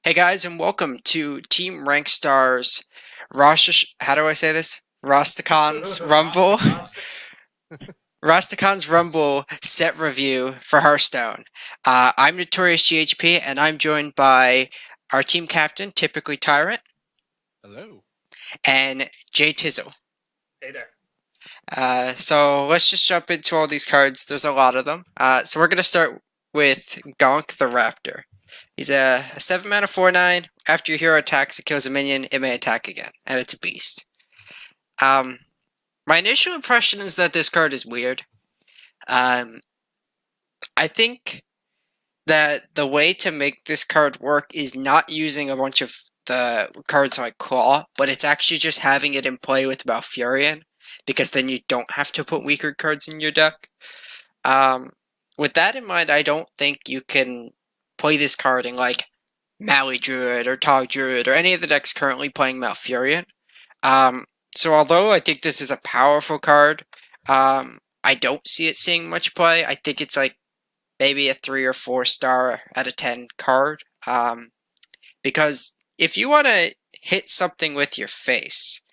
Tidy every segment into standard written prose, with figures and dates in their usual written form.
Hey guys, and welcome to Team Rankstar's how do I say this? Rastakhan's Rumble. Rastakhan. Rastakhan's Rumble set review for Hearthstone. I'm NotoriousGHP, and I'm joined by our team captain, typically Tyrant, Hello. and JTizzle. Hey there. So let's just jump into all these cards. There's a lot of them. So we're gonna start with Gonk the Raptor. He's a 7 mana 4/9. After your hero attacks, it kills a minion, it may attack again, and it's a beast. Um, my initial impression is that this card is weird. I think that the way to make this card work is not using a bunch of the cards like Claw, but it's actually just having it in play with Malfurion, because then you don't have to put weaker cards in your deck. With that in mind, I don't think you can play this card in like Mally Druid or Tog Druid or any of the decks currently playing Malfurion. So although I think this is a powerful card, I don't see it seeing much play. I think it's like maybe a 3 or 4 star out of 10 card. Because if you want to hit something with your face,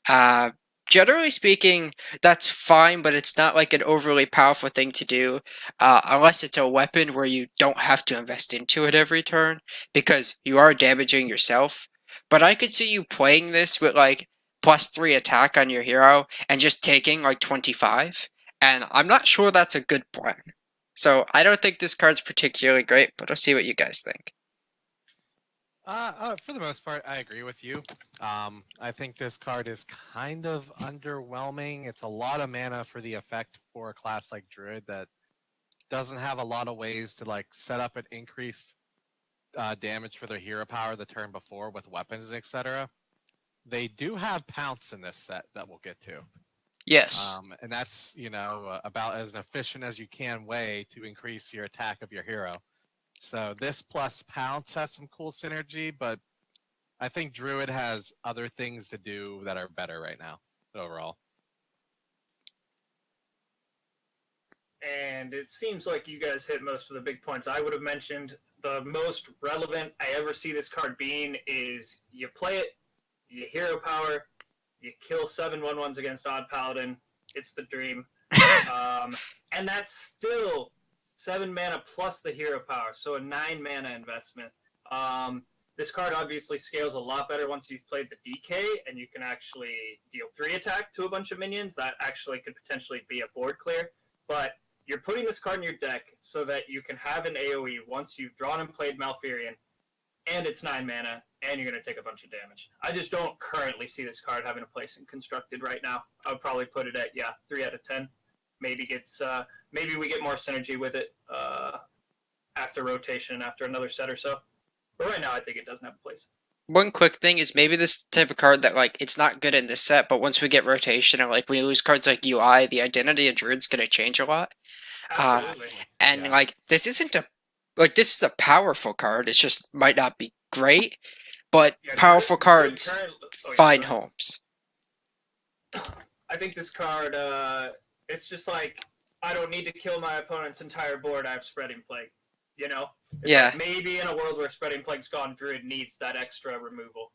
uh, generally speaking, that's fine, but it's not like an overly powerful thing to do, unless it's a weapon where you don't have to invest into it every turn, because you are damaging yourself. But I could see you playing this with like +3 attack on your hero and just taking like 25, and I'm not sure that's a good plan. So I don't think this card's particularly great, but I'll see what you guys think. For the most part, I agree with you. I think this card is kind of underwhelming. It's a lot of mana for the effect for a class like Druid that doesn't have a lot of ways to like set up an increased damage for their hero power the turn before with weapons, etc. They do have Pounce in this set that we'll get to. Yes. And that's, about as an efficient as you can way to increase your attack of your hero. So this plus Pounce has some cool synergy, but I think Druid has other things to do that are better right now, overall. And it seems like you guys hit most of the big points. I would have mentioned the most relevant I ever see this card being is you play it, you hero power, you kill 7/1/1s against Odd Paladin. It's the dream. And that's still 7 mana plus the hero power, so a 9 mana investment. This card obviously scales a lot better once you've played the DK, and you can actually deal 3 attack to a bunch of minions. That actually could potentially be a board clear. But you're putting this card in your deck so that you can have an AoE once you've drawn and played Malfurion, and it's 9 mana, and you're going to take a bunch of damage. I just don't currently see this card having a place in Constructed right now. I would probably put it at, 3 out of 10. Maybe we get more synergy with it after rotation, after another set or so. But right now, I think it doesn't have a place. One quick thing is maybe this type of card that like it's not good in this set, but once we get rotation and like we lose cards like UI, the identity of Druid's gonna change a lot. Absolutely. And Yeah. like this isn't a this is a powerful card. It just might not be great, but powerful cards find homes. I think this card, it's just like, I don't need to kill my opponent's entire board, I have Spreading Plague. You know? It's Yeah. like maybe in a world where Spreading Plague's gone, Druid needs that extra removal.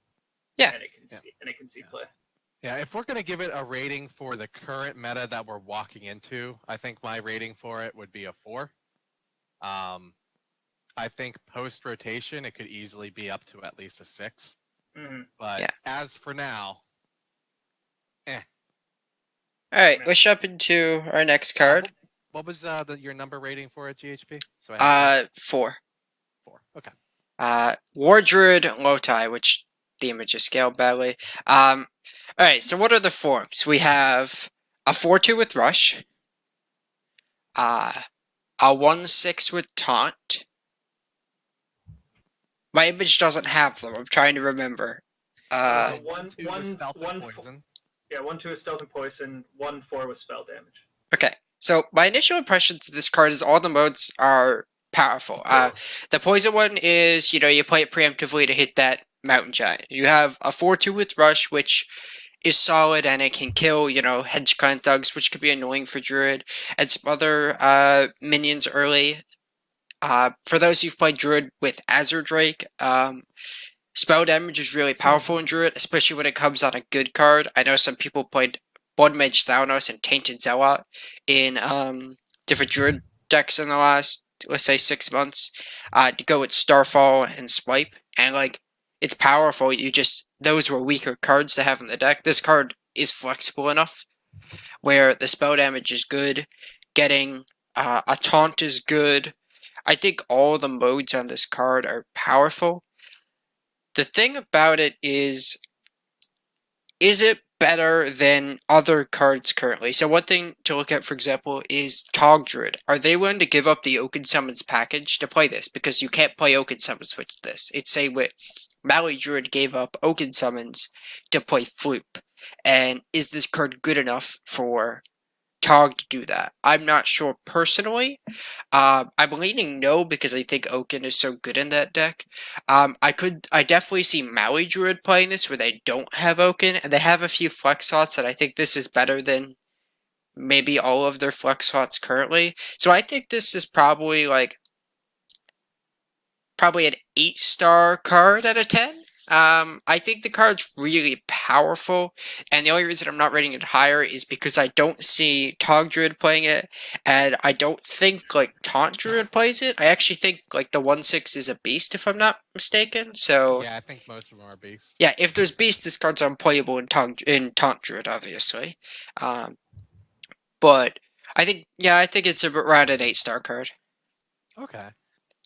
Yeah. And it can see play. Yeah, if we're going to give it a rating for the current meta that we're walking into, I think my rating for it would be a 4. I think post-rotation, it could easily be up to at least a 6. Mm-hmm. But as for now, Alright, let's jump into our next card. What was your number rating for it, GHP? So 4. 4. Okay. War Druid Lotai, which the image is scaled badly. Alright, so what are the forms? We have a 4/2 with Rush, a 1/6 with Taunt. My image doesn't have them. I'm trying to remember. 1/2 is stealth and poison. 1/4 with spell damage. Okay, so my initial impressions of this card is all the modes are powerful. The poison one is, you play it preemptively to hit that mountain giant. You have a 4/2 with Rush, which is solid, and it can kill, Hedge Clan Thugs, which could be annoying for Druid, and some other minions early. For those who've played Druid with Azure Drake, spell damage is really powerful in Druid, especially when it comes on a good card. I know some people played Blood Mage Thanos and Tainted Zealot in different Druid decks in the last, let's say, 6 months, to go with Starfall and Swipe, and like, it's powerful. Those were weaker cards to have in the deck. This card is flexible enough where the spell damage is good, getting a taunt is good. I think all the modes on this card are powerful. The thing about it is it better than other cards currently? So one thing to look at, for example, is Tog Druid. Are they willing to give up the Oaken Summons package to play this? Because you can't play Oaken Summons with this. It's say what Mally Druid gave up Oaken Summons to play Floop. And is this card good enough for Tog to do that? I'm not sure personally. I'm leaning no because I think Oaken is so good in that deck. I definitely see Maui Druid playing this where they don't have Oaken and they have a few flex slots, and I think this is better than maybe all of their flex slots currently. So I think this is probably an 8-star card out of 10. I think the card's really powerful, and the only reason I'm not rating it higher is because I don't see Tog Druid playing it, and I don't think, like, Taunt Druid plays it. I actually think, like, the 1/6 is a beast, if I'm not mistaken, so... Yeah, I think most of them are beasts. Yeah, if there's beast, this card's unplayable in Taunt Druid, obviously. But I think it's around an 8-star card. Okay.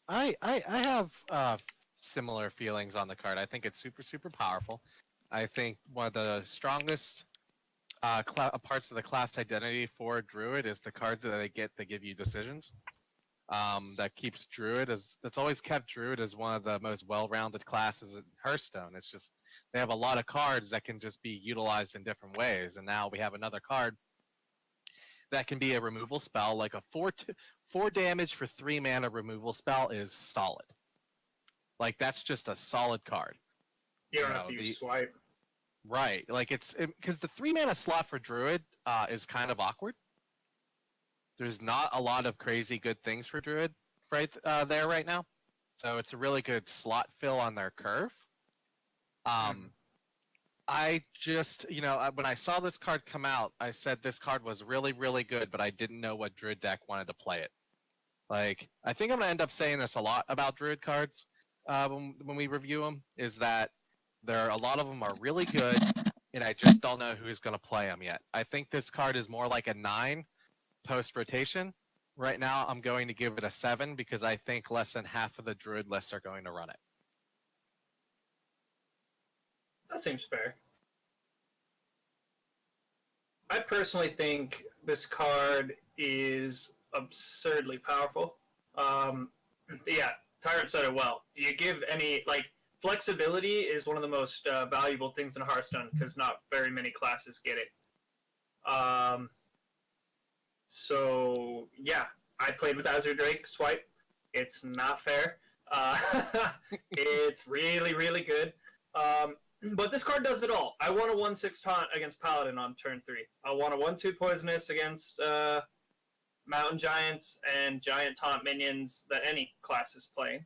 I have similar feelings on the card. I think it's super, super powerful. I think one of the strongest parts of the class identity for Druid is the cards that they get that give you decisions. That keeps Druid that's always kept Druid as one of the most well-rounded classes in Hearthstone. It's just they have a lot of cards that can just be utilized in different ways, and now we have another card that can be a removal spell, like a 4 damage for 3 mana removal spell is solid. Like, that's just a solid card. You don't have to use Swipe. Right. Like, because the 3 mana slot for Druid is kind of awkward. There's not a lot of crazy good things for Druid there right now. So it's a really good slot fill on their curve. I just, when I saw this card come out, I said this card was really, really good, but I didn't know what Druid deck wanted to play it. Like, I think I'm going to end up saying this a lot about Druid cards when we review them, is that a lot of them are really good, and I just don't know who's going to play them yet. I think this card is more like a 9 post-rotation. Right now, I'm going to give it a 7 because I think less than half of the Druid lists are going to run it. That seems fair. I personally think this card is absurdly powerful. Yeah, Tyrant said it well. You give flexibility is one of the most valuable things in Hearthstone because not very many classes get it. So, yeah, I played with Azure Drake, Swipe. It's not fair. It's really, really good. But this card does it all. I want a 1/6 taunt against Paladin on turn 3. I want a 1/2 poisonous against Mountain Giants and Giant Taunt minions that any class is playing.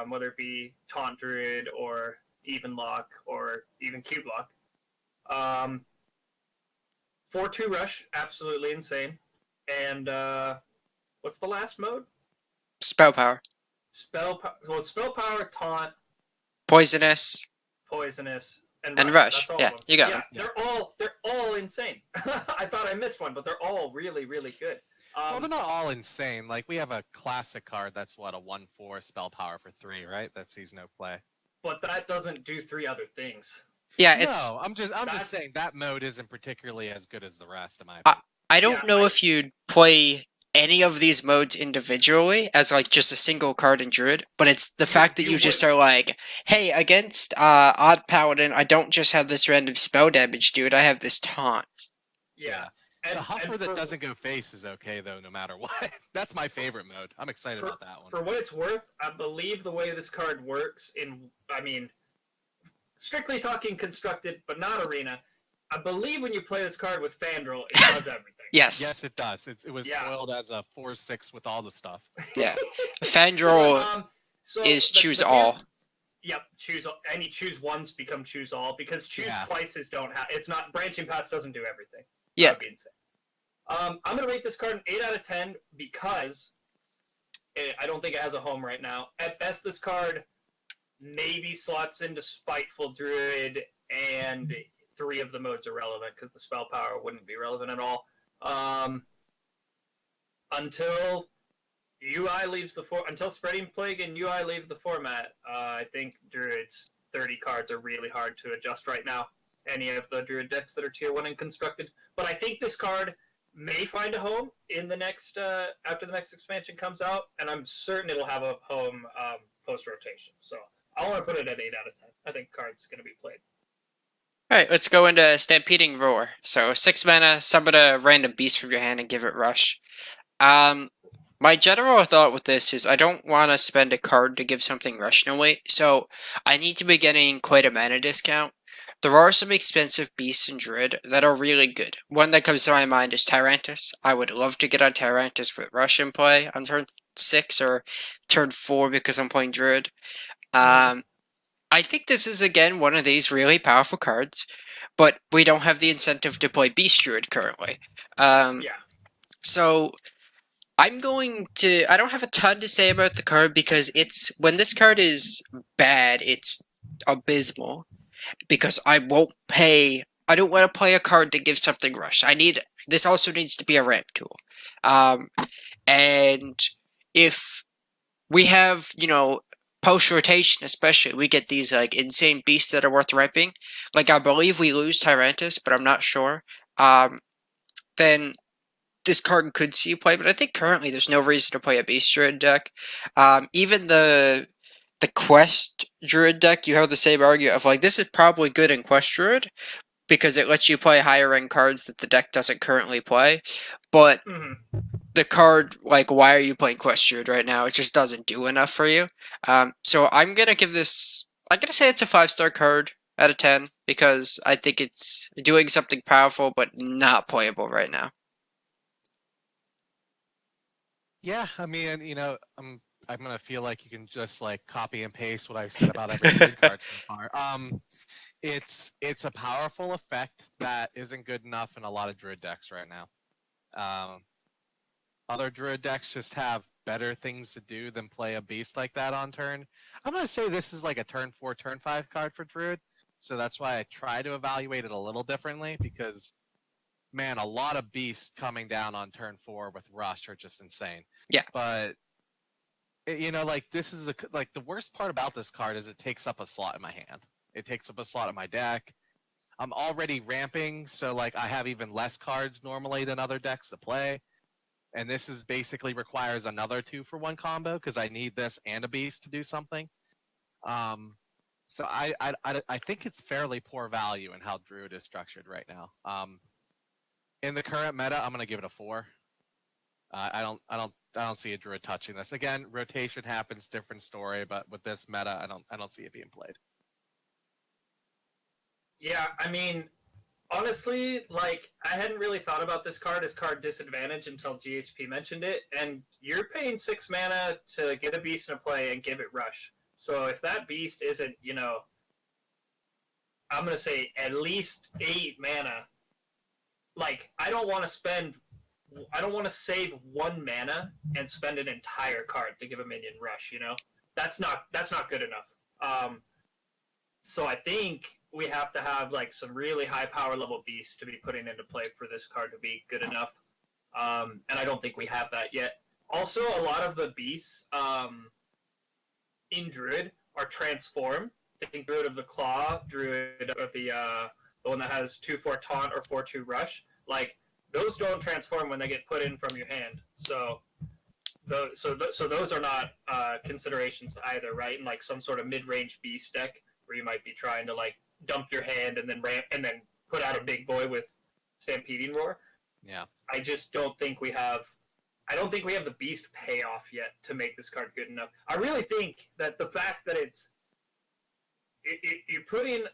Whether it be Taunt Druid or even Lock or even Cube Lock. 4/2 Rush, absolutely insane. And what's the last mode? Spell Power. Spell Power, Taunt, Poisonous, and Rush. Yeah, you got it. Yeah, they're all insane. I thought I missed one, but they're all really, really good. Well, they're not all insane. Like, we have a classic card that's, what, a 1/4 spell power for 3, right? That sees no play. But that doesn't do 3 other things. Yeah, No, I'm just saying that mode isn't particularly as good as the rest, in my opinion. I don't know if you'd play any of these modes individually as like just a single card in Druid, but it's the fact that you just are like, hey, against Odd Paladin, I don't just have this random spell damage, dude. I have this taunt. Yeah. The Huffer that doesn't go face is okay, though, no matter what. That's my favorite mode. I'm excited about that one. For what it's worth, I believe the way this card works strictly talking constructed, but not arena, I believe when you play this card with Fandral, it does everything. Yes. Yes, it does. It was Yeah. spoiled as a 4/6 with all the stuff. Yeah. Fandral So is choose the all. Yep, choose any choose ones become choose all because choose Yeah. twices don't have. It's not branching paths doesn't do everything. Yeah. That would be insane. I'm gonna rate this card an 8 out of 10 because I don't think it has a home right now. At best, this card maybe slots into Spiteful Druid, and 3 of the modes are relevant because the spell power wouldn't be relevant at all. Until UI leaves until Spreading Plague and UI leave the format, I think Druid's 30 cards are really hard to adjust right now. Any of the Druid decks that are tier 1 and constructed. But I think this card may find a home in the next after the next expansion comes out, and I'm certain it'll have a home post-rotation. So I want to put it at 8 out of 10. I think the card's going to be played. Alright, let's go into Stampeding Roar. So 6 mana, summon a random beast from your hand and give it rush. My general thought with this is I don't want to spend a card to give something rush no weight, so I need to be getting quite a mana discount. There are some expensive beasts in Druid that are really good. One that comes to my mind is Tyrantus. I would love to get on Tyrantus with rush in play on turn 6 or turn 4 because I'm playing Druid. I think this is again one of these really powerful cards, but we don't have the incentive to play Beast Druid currently. Yeah. So I'm going to. I don't have a ton to say about the card because when this card is bad, it's abysmal. Because I won't pay. I don't want to play a card to give something rush. This also needs to be a ramp tool. And if we have, post rotation especially, we get these like insane beasts that are worth ramping. Like I believe we lose Tyrantus, but I'm not sure. Then this card could see play, but I think currently there's no reason to play a Beast Druid deck. Even the Quest Druid deck, you have the same argument of like, this is probably good in Quest Druid, because it lets you play higher end cards that the deck doesn't currently play, but the card, like, why are you playing Quest Druid right now? It just doesn't do enough for you. So I'm gonna say it's a 5-star card out of 10, because I think it's doing something powerful, but not playable right now. Yeah, I mean, I'm gonna feel like you can just like copy and paste what I've said about every Druid card so far. It's a powerful effect that isn't good enough in a lot of Druid decks right now. Other Druid decks just have better things to do than play a beast like that on turn. I'm gonna say this is like a turn 4, turn 5 card for Druid, so that's why I try to evaluate it a little differently, because man, a lot of beasts coming down on turn 4 with Rush are just insane. Yeah. But this is the worst part about this card is it takes up a slot in my hand. It takes up a slot in my deck. I'm already ramping, so like I have even less cards normally than other decks to play. And this is basically requires another 2-for-1 combo because I need this and a beast to do something. So I think it's fairly poor value in how Druid is structured right now. In the current meta, I'm gonna give it a 4. I don't see a Druid touching this. Again, rotation happens, different story, but with this meta, I don't see it being played. Yeah, I mean, honestly, like, I hadn't really thought about this card as card disadvantage until GHP mentioned it, and you're paying 6 mana to get a beast in a play and give it rush. So if that beast isn't, I'm going to say at least 8 mana, like, I don't want to save 1 mana and spend an entire card to give a minion rush, That's not good enough. So I think we have to have like some really high power level beasts to be putting into play for this card to be good enough. And I don't think we have that yet. Also, a lot of the beasts in Druid are transform. Think Druid of the Claw, Druid of the one that has 2/4 taunt or 4/2 rush. Like, those don't transform when they get put in from your hand. So those are not considerations either, right? In like some sort of mid-range beast deck where you might be trying to like dump your hand and then ramp and then put out a big boy with Stampeding Roar. Yeah. I just don't think we have. I don't think we have the beast payoff yet to make this card good enough. I really think that the fact that you put in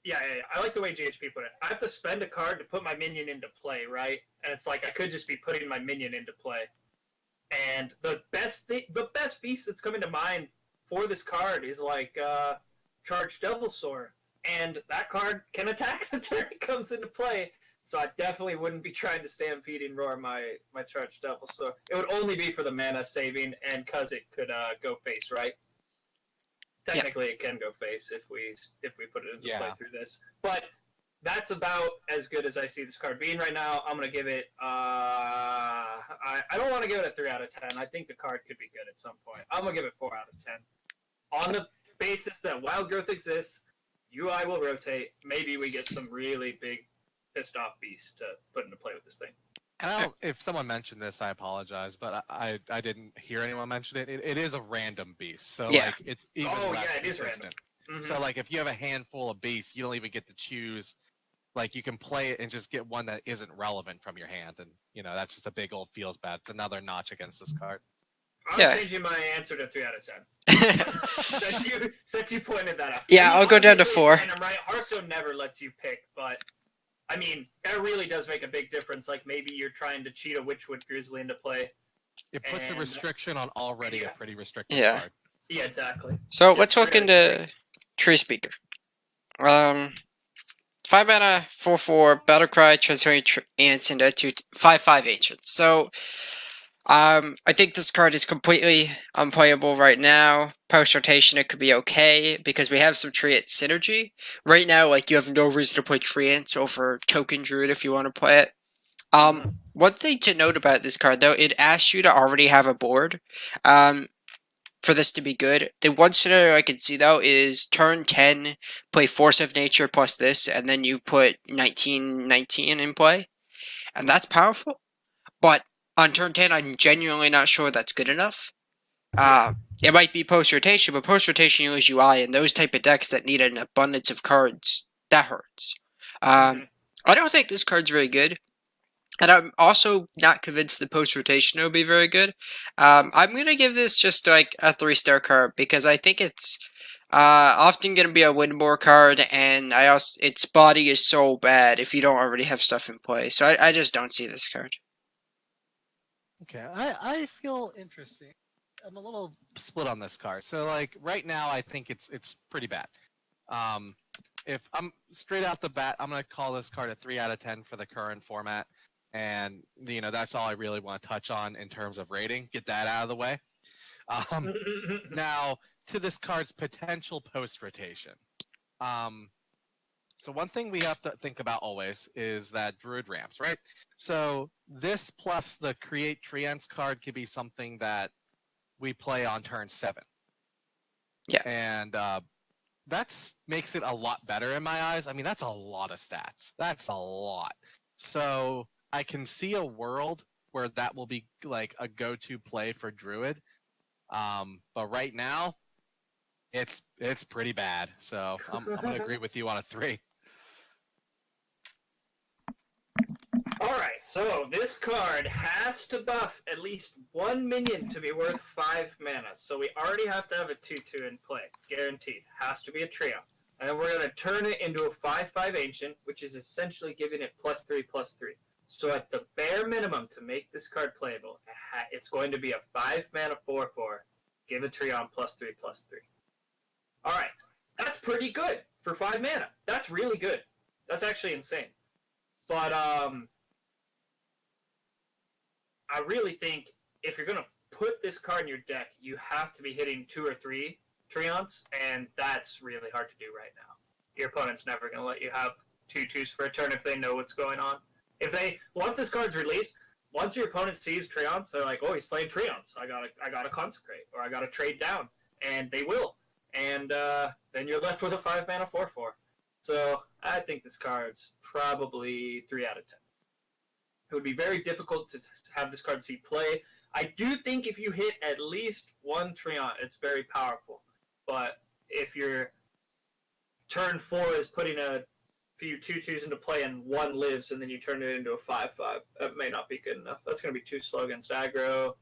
I like the way GHP put it. I have to spend a card to put my minion into play, right? And it's like I could just be putting my minion into play. And the best beast that's coming to mind for this card is like Charged Devil Sword, and that card can attack the turn it comes into play. So I definitely wouldn't be trying to Stampede and Roar my Charged Devil Sword. It would only be for the mana saving, and because it could go face, right? Technically, it can go face if we put it into play through this. But that's about as good as I see this card being right now. I'm gonna give it. I don't want to give it a 3 out of 10. I think the card could be good at some point. I'm gonna give it 4 out of 10. On the basis that Wild Growth exists, UI will rotate. Maybe we get some really big pissed off beasts to put into play with this thing. And if someone mentioned this, I apologize, but I didn't hear anyone mention it. It is a random beast, so like it's even less it is consistent. random. So like if you have a handful of beasts, you don't even get to choose. Like you can play it and just get one that isn't relevant from your hand, and that's just a big old feels bad. It's another notch against this card. I'm changing my answer to 3 out of 10. since you pointed that out. Yeah, I'll go down to 4. And I'm right. Hearthstone never lets you pick, but I mean, that really does make a big difference. Like maybe you're trying to cheat a Witchwood Grizzly into play. It puts a restriction on already a pretty restricted card. Yeah, exactly. So let's look into Tree Speaker. 5 mana, 4/4, Battlecry, Transferring Ants into 5/5 Ancients. So I think this card is completely unplayable right now. Post rotation, it could be okay because we have some Treant synergy. Right now, like you have no reason to play Treants over Token Druid if you want to play it. One thing to note about this card though, it asks you to already have a board. For this to be good. The one scenario I can see though is turn 10, play Force of Nature plus this, and then you put 19/19 in play. And that's powerful. But on turn 10, I'm genuinely not sure that's good enough. It might be post-rotation, but post-rotation you lose UI, and those type of decks that need an abundance of cards, that hurts. I don't think this card's very good. And I'm also not convinced the post-rotation will be very good. I'm going to give this just like a 3-star card, because I think it's often going to be a win more card, and its body is so bad if you don't already have stuff in play. So I just don't see this card. Okay, I feel interesting. I'm a little split on this card. So like right now, I think it's pretty bad. If I'm straight out the bat, I'm gonna call this card a 3 out of 10 for the current format, and that's all I really want to touch on in terms of rating. Get that out of the way. Now to this card's potential post rotation. So one thing we have to think about always is that Druid ramps, right? So this plus the Create Treants card could be something that we play on turn 7. Yeah. And that makes it a lot better in my eyes. I mean, that's a lot of stats. That's a lot. So I can see a world where that will be like a go-to play for Druid. But right now, it's pretty bad. So I'm going to agree with you on a 3. Alright, so this card has to buff at least 1 minion to be worth 5 mana. So we already have to have a 2/2 in play. Guaranteed. Has to be a trio. And then we're going to turn it into a 5/5 Ancient, which is essentially giving it +3/+3. So at the bare minimum to make this card playable, it's going to be a 5 mana 4/4. Give a Treant +3/+3. Alright, that's pretty good for 5 mana. That's really good. That's actually insane. But I really think if you're going to put this card in your deck, you have to be hitting 2 or 3 Treants, and that's really hard to do right now. Your opponent's never going to let you have 2/2s for a turn if they know what's going on. Once this card's released, once your opponent sees Treants, they're like, oh, he's playing Treants. I gotta consecrate, or I gotta trade down, and they will. And then you're left with a 5 mana 4/4. So I think this card's probably 3 out of 10. It would be very difficult to have this card see play. I do think if you hit at least 1 Treant, it's very powerful. But if your turn 4 is putting a few 2/2s into play and 1 lives, and then you turn it into a 5/5, that may not be good enough. That's going to be too slow against aggro.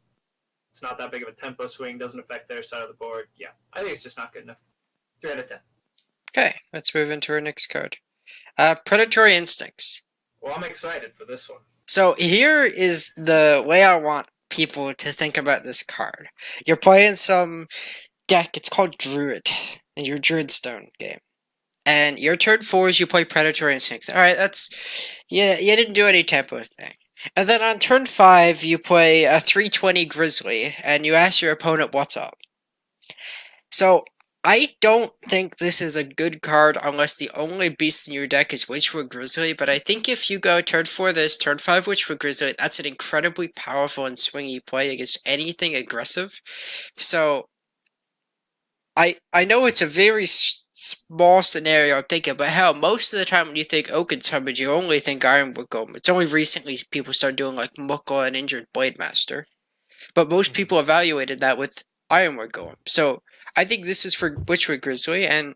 It's not that big of a tempo swing. Doesn't affect their side of the board. Yeah, I think it's just not good enough. 3 out of 10. Okay, let's move into our next card. Predatory Instincts. Well, I'm excited for this one. So here is the way I want people to think about this card. You're playing some deck, it's called Druid, in your Druidstone game. And your turn 4 is you play Predatory Instincts. Alright, that's... Yeah, you didn't do any tempo thing. And then on turn 5, you play a 320 Grizzly, and you ask your opponent what's up. So, I don't think this is a good card unless the only beast in your deck is Witchwood Grizzly, but I think if you go turn 4 this, turn 5 Witchwood Grizzly, that's an incredibly powerful and swingy play against anything aggressive. So, I know it's a very small scenario I'm thinking, but hell, most of the time when you think Oaken Summons, you only think Ironwood Golem. It's only recently people started doing like Mukla and Injured Blade Master. But most people evaluated that with Ironwood Golem. So I think this is for Witchwood Grizzly, and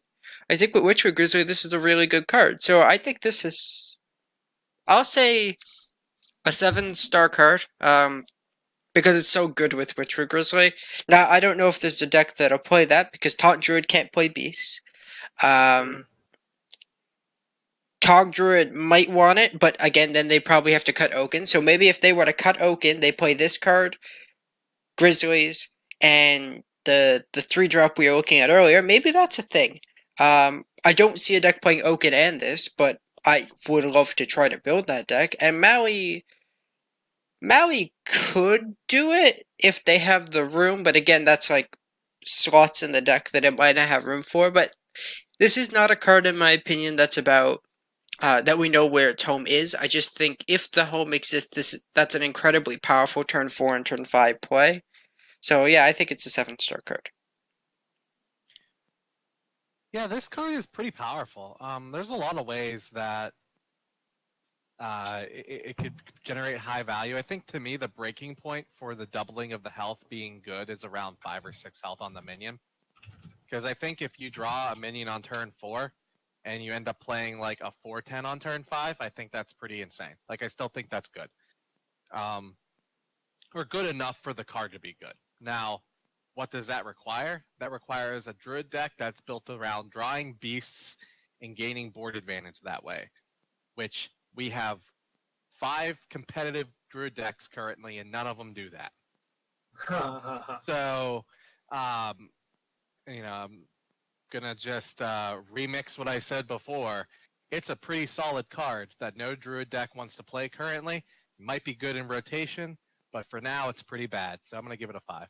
I think with Witchwood Grizzly, this is a really good card. So I think this is, I'll say, a 7-star card. Because it's so good with Witchwood Grizzly. Now, I don't know if there's a deck that'll play that, because Taunt Druid can't play Beasts. Tog Druid might want it, but again, then they probably have to cut Oaken. So maybe if they were to cut Oaken, they play this card, Grizzlies, and the 3-drop we were looking at earlier. Maybe that's a thing. I don't see a deck playing Oaken and this, but I would love to try to build that deck. And Maui could do it if they have the room, but again, that's like slots in the deck that it might not have room for. But this is not a card, in my opinion, that's about that we know where its home is. I just think if the home exists, that's an incredibly powerful turn 4 and turn 5 play. So yeah, I think it's a 7-star card. Yeah, this card is pretty powerful. There's a lot of ways that it could generate high value. I think to me the breaking point for the doubling of the health being good is around 5 or 6 health on the minion. Because I think if you draw a minion on turn 4 and you end up playing like a 4/10 on turn 5, I think that's pretty insane. Like I still think that's good. Or good enough for the card to be good. Now, what does that require? That requires a Druid deck that's built around drawing beasts and gaining board advantage that way. Which we have 5 competitive Druid decks currently, and none of them do that. So, you know, I'm gonna just remix what I said before. It's a pretty solid card that no Druid deck wants to play currently. It might be good in rotation, but for now it's pretty bad. So I'm gonna give it a 5.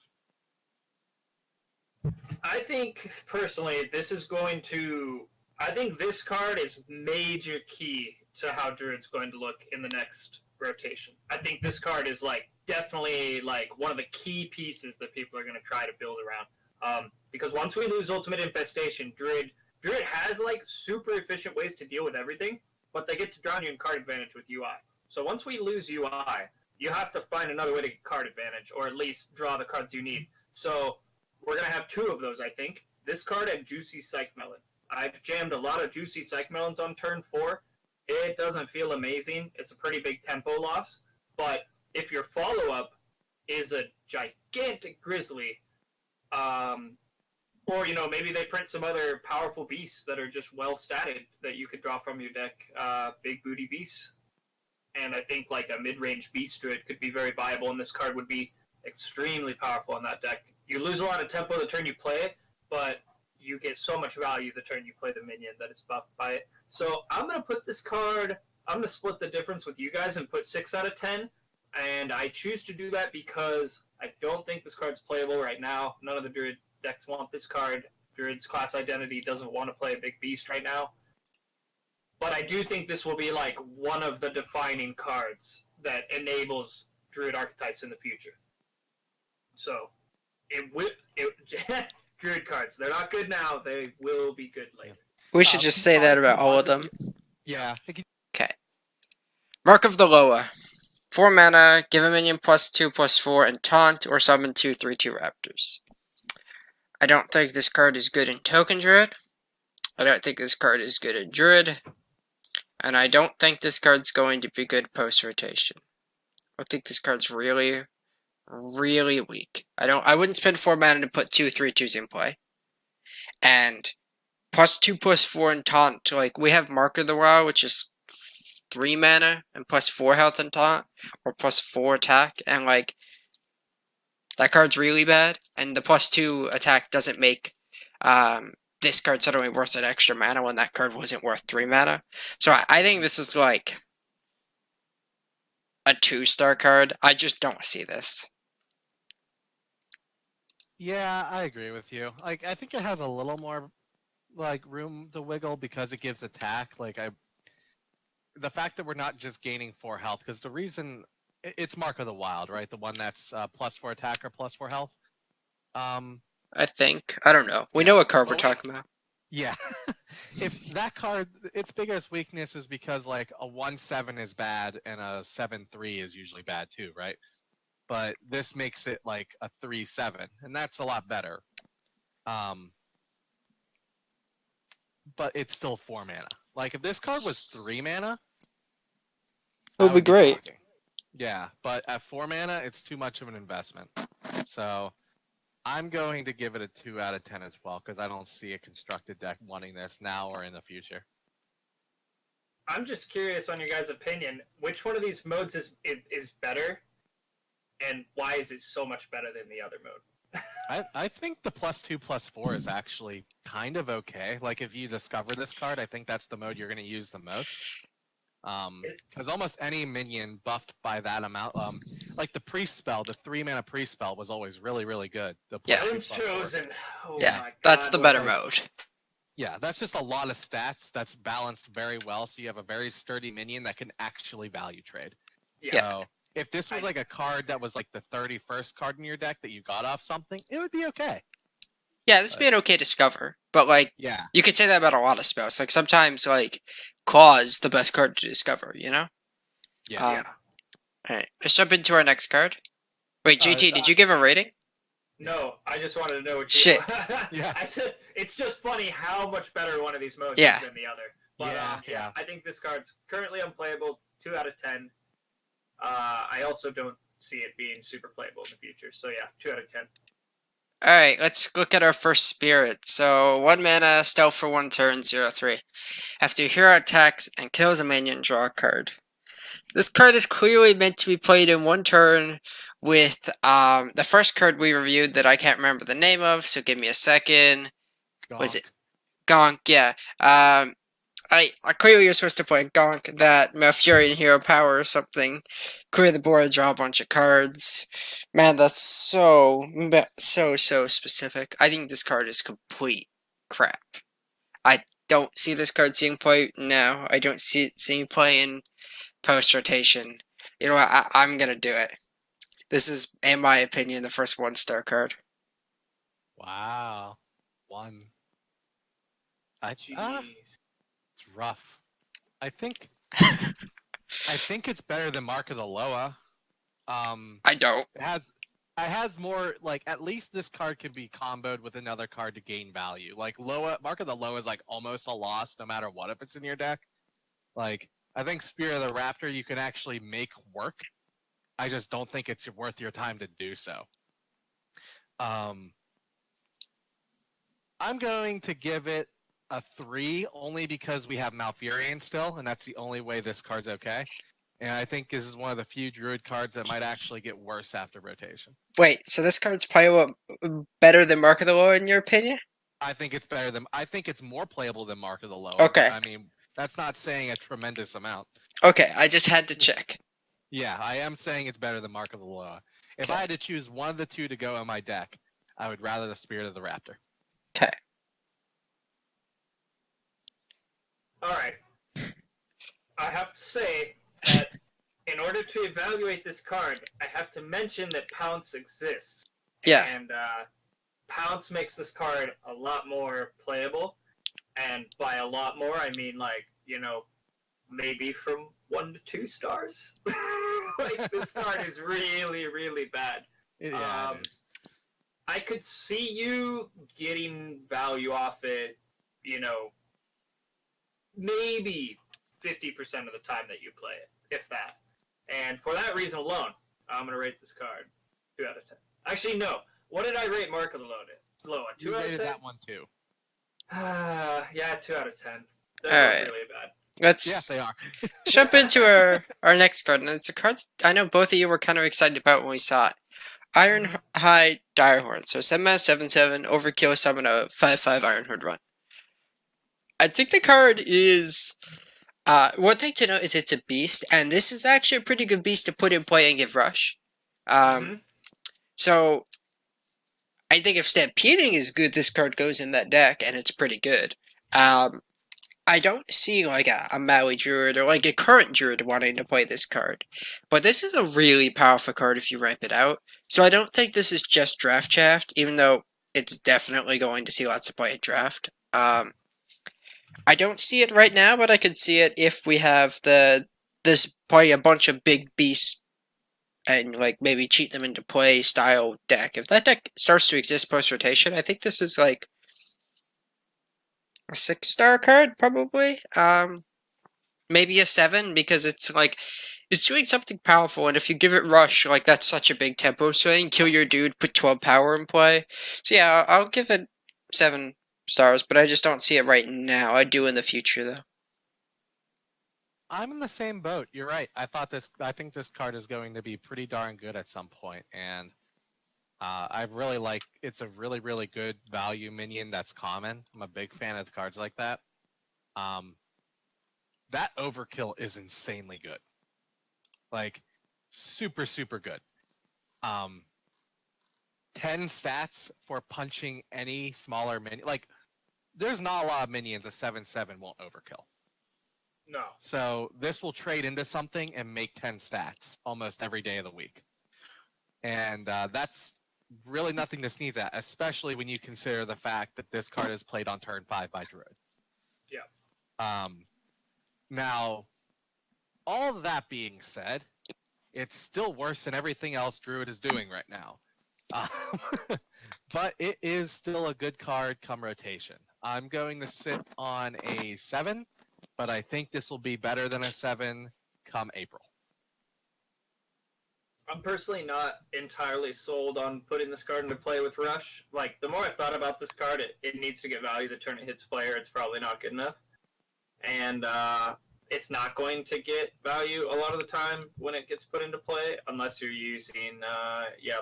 I think personally, I think this card is major key to how Druid's going to look in the next rotation. I think this card is like definitely like one of the key pieces that people are going to try to build around. Because once we lose Ultimate Infestation, Druid has like super efficient ways to deal with everything, but they get to draw you in card advantage with UI. So once we lose UI, you have to find another way to get card advantage, or at least draw the cards you need. So we're going to have 2 of those, I think. This card and Juicy Psych Melon. I've jammed a lot of Juicy Psych Melons on turn 4. It doesn't feel amazing. It's a pretty big tempo loss. But if your follow-up is a gigantic Grizzly, or, you know, maybe they print some other powerful beasts that are just well-statted that you could draw from your deck, big booty beasts. And I think, like, a mid-range Beast Druid could be very viable, and this card would be extremely powerful in that deck. You lose a lot of tempo the turn you play it, but you get so much value the turn you play the minion that it's buffed by it. So I'm going to put this card, I'm going to split the difference with you guys and put 6 out of 10. And I choose to do that because I don't think this card's playable right now. None of the Druid decks want this card. Druid's class identity doesn't want to play a big beast right now. But I do think this will be like one of the defining cards that enables Druid archetypes in the future. So, Druid cards, they're not good now, they will be good later. We should just say that about all of them. Yeah. Okay. Mark of the Loa. 4 mana, give a minion +2/+4, and taunt, or summon 2 3/2 raptors. I don't think this card is good in Token Druid. I don't think this card is good in Druid. And I don't think this card's going to be good post-rotation. I think this card's really, really weak. I wouldn't spend 4 mana to put 2 3/2s in play. And +2/+4 in taunt. Like we have Mark of the Wild, which is 3 mana and +4 health in taunt, or +4 attack, and like that card's really bad. And the +2 attack doesn't make this card suddenly worth an extra mana when that card wasn't worth 3 mana. So I think this is like a 2-star card. I just don't see this. Yeah, I agree with you. Like, I think it has a little more like room to wiggle because it gives attack. The fact that we're not just gaining 4 health, because the reason it's Mark of the Wild, right? The one that's +4 attack or +4 health. I think. I don't know. We know what card we're talking about. Yeah. If that card, its biggest weakness is because like a 1/7 is bad and a 7/3 is usually bad too, right? But this makes it like a 3/7, and that's a lot better. But it's still 4 mana. Like if this card was 3 mana, It would be great. talking. Yeah, but at 4 mana, it's too much of an investment. So I'm going to give it a 2 out of 10 as well, because I don't see a constructed deck wanting this now or in the future. I'm just curious on your guys' opinion. Which one of these modes is better, and why is it so much better than the other mode? I think the +2/+4 is actually kind of okay. Like if you discover this card, I think that's the mode you're going to use the most. Because almost any minion buffed by that amount, like the priest spell, the 3 mana priest spell was always really, really good. The Yeah. Chosen. Oh Yeah, my God, that's the better like, mode. Yeah, that's just a lot of stats that's balanced very well, so you have a very sturdy minion that can actually value trade. Yeah. So if this was like a card that was like the 31st card in your deck that you got off something, it would be okay. Yeah, this would be an okay discover, but like Yeah. you could say that about a lot of spells. Like sometimes like Claw's the best card to discover, you know? Yeah. Alright, let's jump into our next card. Wait, JT, did you give a rating? No, I just wanted to know what Shit. Yeah. I said it's just funny how much better one of these modes Yeah. is than the other. But Yeah. I think this card's currently unplayable. 2 out of 10. I also don't see it being super playable in the future. So yeah, 2 out of 10. Alright, let's look at our first spirit. So 1 mana, stealth for 1 turn, 0/3. After your hero attacks and kills a minion, draw a card. This card is clearly meant to be played in 1 turn with the first card we reviewed that I can't remember the name of, so give me a second. Was it Gonk? Yeah. I clearly you're supposed to play Gonk, that Malfurion hero power or something. Clear the board, draw a bunch of cards. Man, that's so specific. I think this card is complete crap. I don't see this card seeing play now. I don't see it seeing play in post-rotation. You know what? I'm gonna do it. This is, in my opinion, the first 1-star card. Wow. 1. Jeez. It's rough. I think it's better than Mark of the Loa. I don't. It has more, like, at least this card can be comboed with another card to gain value. Like Mark of the Loa is like almost a loss no matter what if it's in your deck. Like I think Spear of the Raptor you can actually make work. I just don't think it's worth your time to do so. I'm going to give it a 3 only because we have Malfurion still, and that's the only way this card's okay. And I think this is one of the few Druid cards that might actually get worse after rotation. Wait, so this card's playable better than Mark of the Loa in your opinion? I think it's more playable than Mark of the Loa. Okay. I mean, that's not saying a tremendous amount. Okay, I just had to check. Yeah, I am saying it's better than Mark of the Loa. If I had to choose one of the 2 to go in my deck, I would rather the Spirit of the Raptor. Okay. Alright. I have to say that in order to evaluate this card, I have to mention that Pounce exists. Yeah. And Pounce makes this card a lot more playable. And by a lot more, I mean, like, you know, maybe from 1 to 2 stars. Like, this card is really, really bad. Yeah, it is. I could see you getting value off it, you know, maybe 50% of the time that you play it, if that. And for that reason alone, I'm going to rate this card 2 out of 10. Actually, no. What did I rate Mark of the Loa? 2 You out of rated 10? that one too. Yeah, 2 out of 10. They're All both right, really bad. let's Yes, they are. jump into our next card, and it's a card I know both of you were kind of excited about when we saw it. Ironhide Direhorn. So 7-mana 7/7 overkill summon a 5/5 Ironhide run. I think the card is one thing to note is it's a beast, and this is actually a pretty good beast to put in play and give rush. Mm-hmm. So I think if Stampeding is good, this card goes in that deck, and it's pretty good. I don't see like a Maui Druid or like a current Druid wanting to play this card. But this is a really powerful card if you ramp it out. So I don't think this is just draft chaffed, even though it's definitely going to see lots of play in draft. I don't see it right now, but I could see it if we have this play a bunch of big beasts and like maybe cheat them into play style deck. If that deck starts to exist post rotation, I think this is like a 6-star card probably. Maybe a 7 because it's like it's doing something powerful, and if you give it rush, like that's such a big tempo swing. Kill your dude, put 12 power in play. So yeah, I'll give it 7 stars, but I just don't see it right now. I do in the future though. I'm in the same boat. You're right. I think this card is going to be pretty darn good at some point, and I really like. It's a really, really good value minion that's common. I'm a big fan of cards like that. That overkill is insanely good. Like, super, super good. 10 stats for punching any smaller minion. Like, there's not a lot of minions a 7/7 won't overkill. No. So this will trade into something and make 10 stats almost every day of the week. And that's really nothing to sneeze at, especially when you consider the fact that this card is played on turn 5 by Druid. Yeah. Now, all of that being said, it's still worse than everything else Druid is doing right now. But it is still a good card come rotation. I'm going to sit on a 7, but I think this will be better than a 7 come April. I'm personally not entirely sold on putting this card into play with Rush. Like, the more I've thought about this card, it needs to get value the turn it hits player. It's probably not good enough. And it's not going to get value a lot of the time when it gets put into play, unless you're using,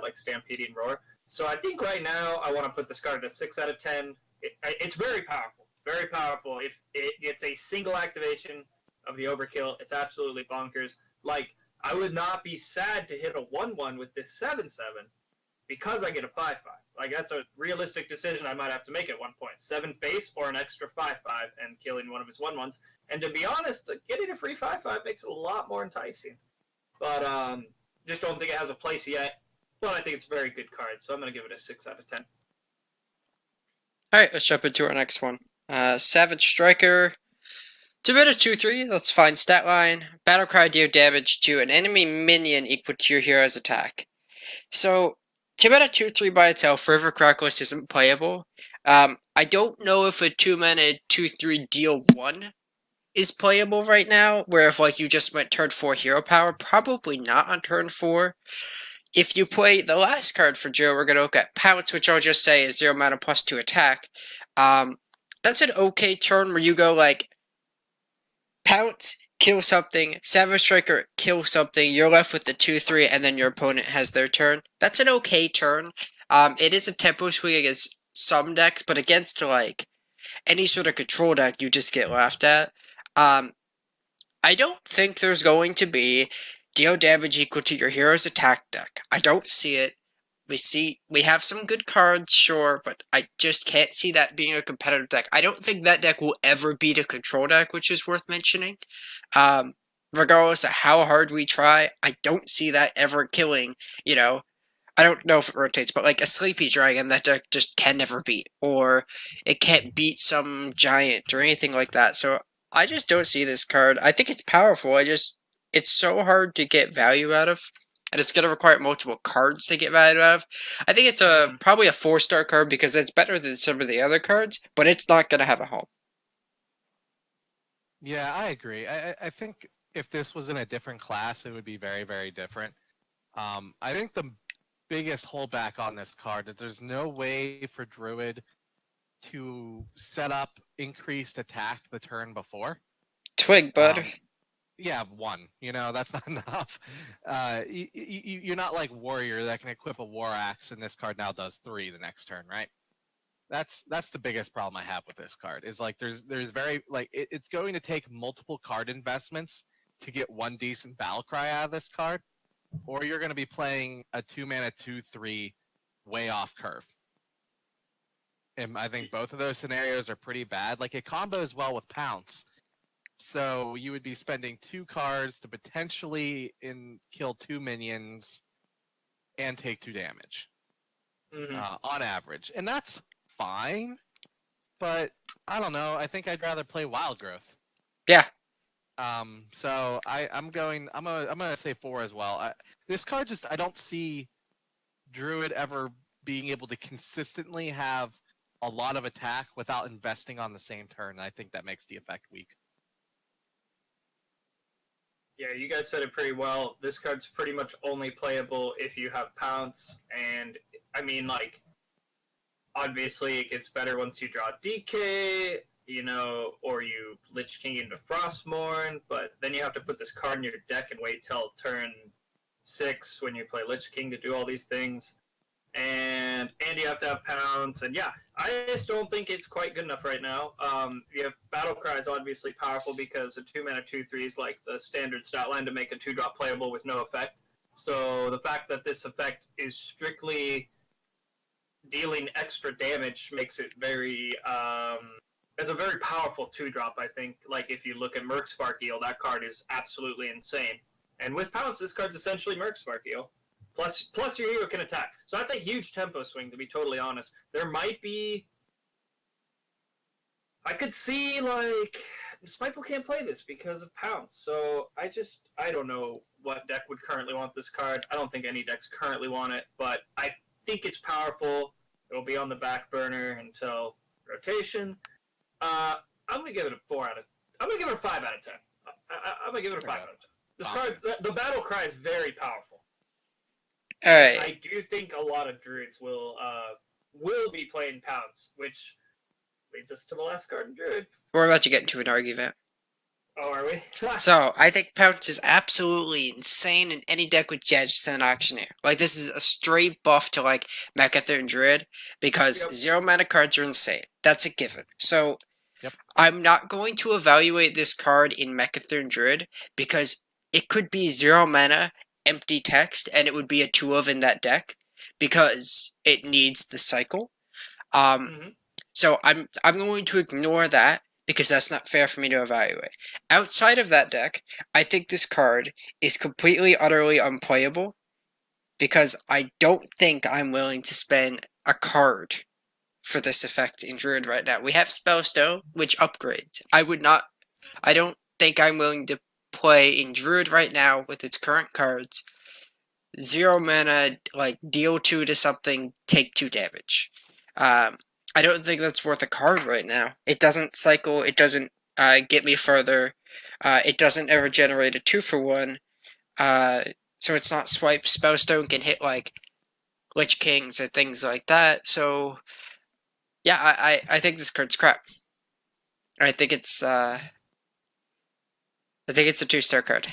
like Stampeding Roar. So I think right now I want to put this card at a 6 out of 10. It's very powerful. Very powerful. If it's a single activation of the Overkill, it's absolutely bonkers. Like, I would not be sad to hit a 1/1 with this 7/7 because I get a 5/5. Like, that's a realistic decision I might have to make at one point. 7 face or an extra 5/5 and killing one of his 1/1s. And to be honest, getting a free 5/5 makes it a lot more enticing. But just don't think it has a place yet. But I think it's a very good card, so I'm going to give it a 6 out of 10. Alright, let's jump into our next one. Savage Striker. 2-mana 2/3, that's fine stat line. Battlecry deal damage to an enemy minion equal to your hero's attack. So, 2-mana 2/3 by itself, River Crackless isn't playable. I don't know if a 2-mana 2/3 deal 1 is playable right now, where if like you just went turn 4 hero power, probably not on turn 4. If you play the last card for Joe, we're going to look at Pounce, which I'll just say is 0 mana +2 attack. That's an okay turn where you go like Pounce, kill something, Savage Striker, kill something, you're left with the 2/3, and then your opponent has their turn. That's an okay turn. It is a tempo swing against some decks, but against like any sort of control deck, you just get laughed at. I don't think there's going to be deal damage equal to your hero's attack deck. I don't see it. We have some good cards, sure, but I just can't see that being a competitive deck. I don't think that deck will ever beat a control deck, which is worth mentioning. Regardless of how hard we try, I don't see that ever killing, I don't know if it rotates, but like a Sleepy Dragon, that deck just can never beat. Or it can't beat some giant or anything like that. So I just don't see this card. I think it's powerful. It's so hard to get value out of. And it's going to require multiple cards to get value out of. I think it's probably a 4-star card because it's better than some of the other cards, but it's not going to have a home. Yeah, I agree. I think if this was in a different class, it would be very, very different. I think the biggest holdback on this card is there's no way for Druid to set up increased attack the turn before. Twig, bud. Yeah, 1. You know, that's not enough. You're not like Warrior that can equip a War Axe, and this card now does 3 the next turn, right? That's the biggest problem I have with this card. Is like there's very like it's going to take multiple card investments to get 1 decent battle cry out of this card, or you're going to be playing a 2-mana 2/3 way off curve. And I think both of those scenarios are pretty bad. Like it combos well with Pounce. So you would be spending 2 cards to potentially kill 2 minions and take 2 damage on average, and that's fine. But I don't know. I think I'd rather play Wild Growth. Yeah. So I'm gonna say 4 as well. This card just I don't see Druid ever being able to consistently have a lot of attack without investing on the same turn. And I think that makes the effect weak. Yeah, you guys said it pretty well. This card's pretty much only playable if you have Pounce, and I mean, like, obviously it gets better once you draw DK, you know, or you Lich King into Frostmourne, but then you have to put this card in your deck and wait till turn 6 when you play Lich King to do all these things. And you have to have Pounce, and yeah, I just don't think it's quite good enough right now. You have Battle Cry is obviously powerful because a 2-mana 2/3 is like the standard stat line to make a 2-drop playable with no effect. So the fact that this effect is strictly dealing extra damage makes it very as a very powerful 2-drop. I think, like if you look at Mercspark Eel, that card is absolutely insane. And with Pounce, this card's essentially Mercspark Eel. Plus your hero can attack. So that's a huge tempo swing, to be totally honest. There might be... I could see, like... Spiteful can't play this because of Pounce. So I don't know what deck would currently want this card. I don't think any decks currently want it, but I think it's powerful. It'll be on the back burner until rotation. I'm gonna give it a 4 out of... I'm gonna give it a 5 out of 10. I'm gonna give it a 5 out of 10. This card, the Battle Cry is very powerful. All right. I do think a lot of Druids will be playing Pounce, which leads us to the last card in Druid. We're about to get into an argument. Oh, are we? So, I think Pounce is absolutely insane in any deck with Judge and Auctioneer. Like, this is a straight buff to, like, Mechatherian Druid, because 0-mana cards are insane. That's a given. So, I'm not going to evaluate this card in Mechatherian Druid, because it could be 0-mana, empty text, and it would be a 2-of in that deck, because it needs the cycle. So I'm going to ignore that, because that's not fair for me to evaluate. Outside of that deck, I think this card is completely, utterly unplayable, because I don't think I'm willing to spend a card for this effect in Druid right now. We have Spellstone, which upgrades. I don't think I'm willing to play in Druid right now with its current cards. 0-mana, like, deal 2 to something, take 2 damage. I don't think that's worth a card right now. It doesn't cycle, it doesn't get me further, it doesn't ever generate a 2-for-1, so it's not swipe. Spellstone can hit, like, Lich Kings or things like that, so, yeah, I think this card's crap. I think it's a 2-star card.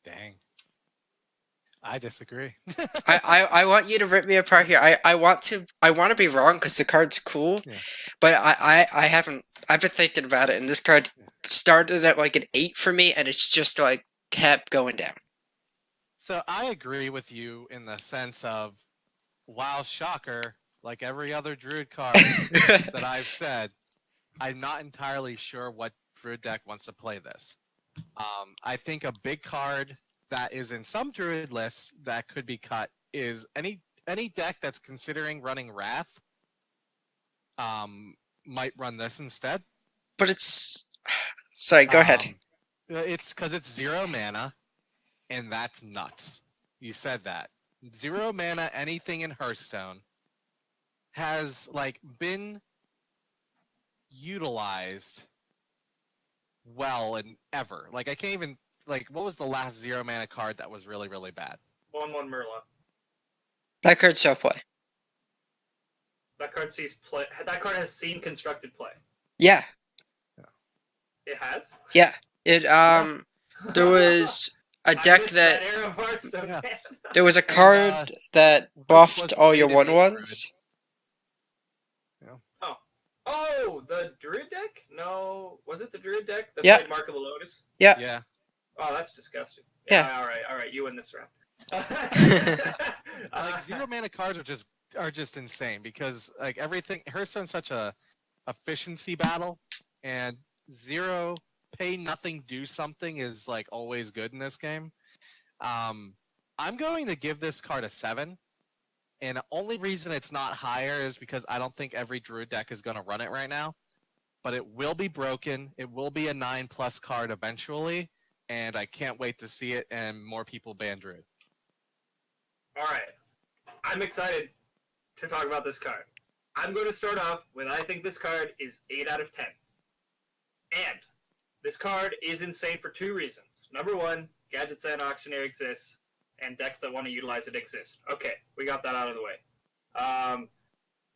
Dang. I disagree. I want you to rip me apart here. I want to be wrong because the card's cool, but I've been thinking about it, and this card started at like an 8 for me, and it's just like kept going down. So I agree with you in the sense of, wow, shocker, like every other Druid card that I've said, I'm not entirely sure what Druid deck wants to play this. I think a big card that is in some Druid lists that could be cut is any deck that's considering running Wrath might run this instead. But it's... Sorry, go ahead. It's because it's 0 mana, and that's nuts. You said that. 0 mana, anything in Hearthstone has, like, been utilized well and ever. Like, I can't even... Like, what was the last 0 mana card that was really, really bad? 1/1 Murloc. That card's so play. That card sees play. That card has seen constructed play. Yeah, It has. yeah. It there was a I deck missed that era of Hearthstone. Yeah. Man. there was a And, card that Which buffed was all your played in 1/1s. Oh, the Druid deck? No, was it the Druid deck that Yeah. played Mark of the Lotus? Yeah. Yeah. Oh, that's disgusting. Yeah. All right. You win this round. Like zero mana cards are just insane because like everything Hearthstone's such a efficiency battle, and zero pay nothing do something is like always good in this game. I'm going to give this card a 7. And the only reason it's not higher is because I don't think every Druid deck is going to run it right now. But it will be broken. It will be a 9+ card eventually. And I can't wait to see it and more people ban Druid. All right. I'm excited to talk about this card. I'm going to start off with I think this card is 8 out of 10. And this card is insane for 2 reasons. Number 1, Gadgets and Auctioneer exists, and decks that want to utilize it exist. Okay, we got that out of the way.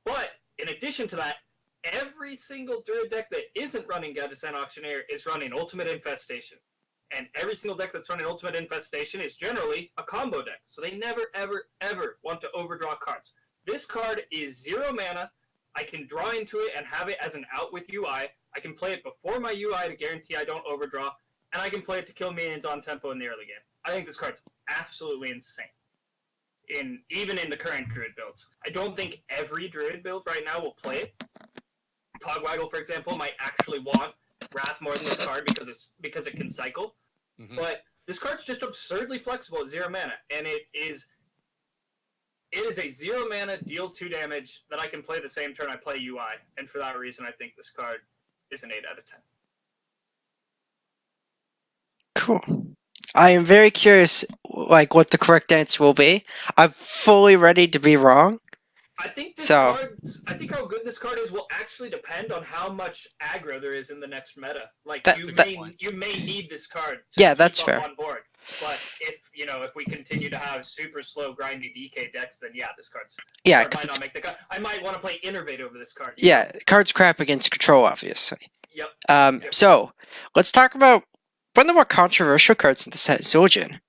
But in addition to that, every single Druid deck that isn't running Gadgets and Auctioneer is running Ultimate Infestation. And every single deck that's running Ultimate Infestation is generally a combo deck. So they never, ever, ever want to overdraw cards. This card is 0 mana. I can draw into it and have it as an out with UI. I can play it before my UI to guarantee I don't overdraw. And I can play it to kill minions on tempo in the early game. I think this card's absolutely insane. Even in the current Druid builds. I don't think every Druid build right now will play it. Togwaggle, for example, might actually want Wrath more than this card because it can cycle. Mm-hmm. But this card's just absurdly flexible at 0 mana, and it is a 0 mana deal 2 damage that I can play the same turn I play UI, and for that reason, I think this card is an 8 out of 10. Cool. I am very curious, like, what the correct answer will be. I'm fully ready to be wrong. I think So- I think how good this card is will actually depend on how much aggro there is in the next meta. Like That's a good you may need this card to Yeah, keep that's up fair. on board. But if we continue to have super slow grindy DK decks, then yeah, this card Yeah, might 'cause not make the cut. I might want to play Innervate over this card. yeah, cards crap against control, obviously. Yep. Yep. So let's talk about one of the more controversial cards in the set, Zildjian.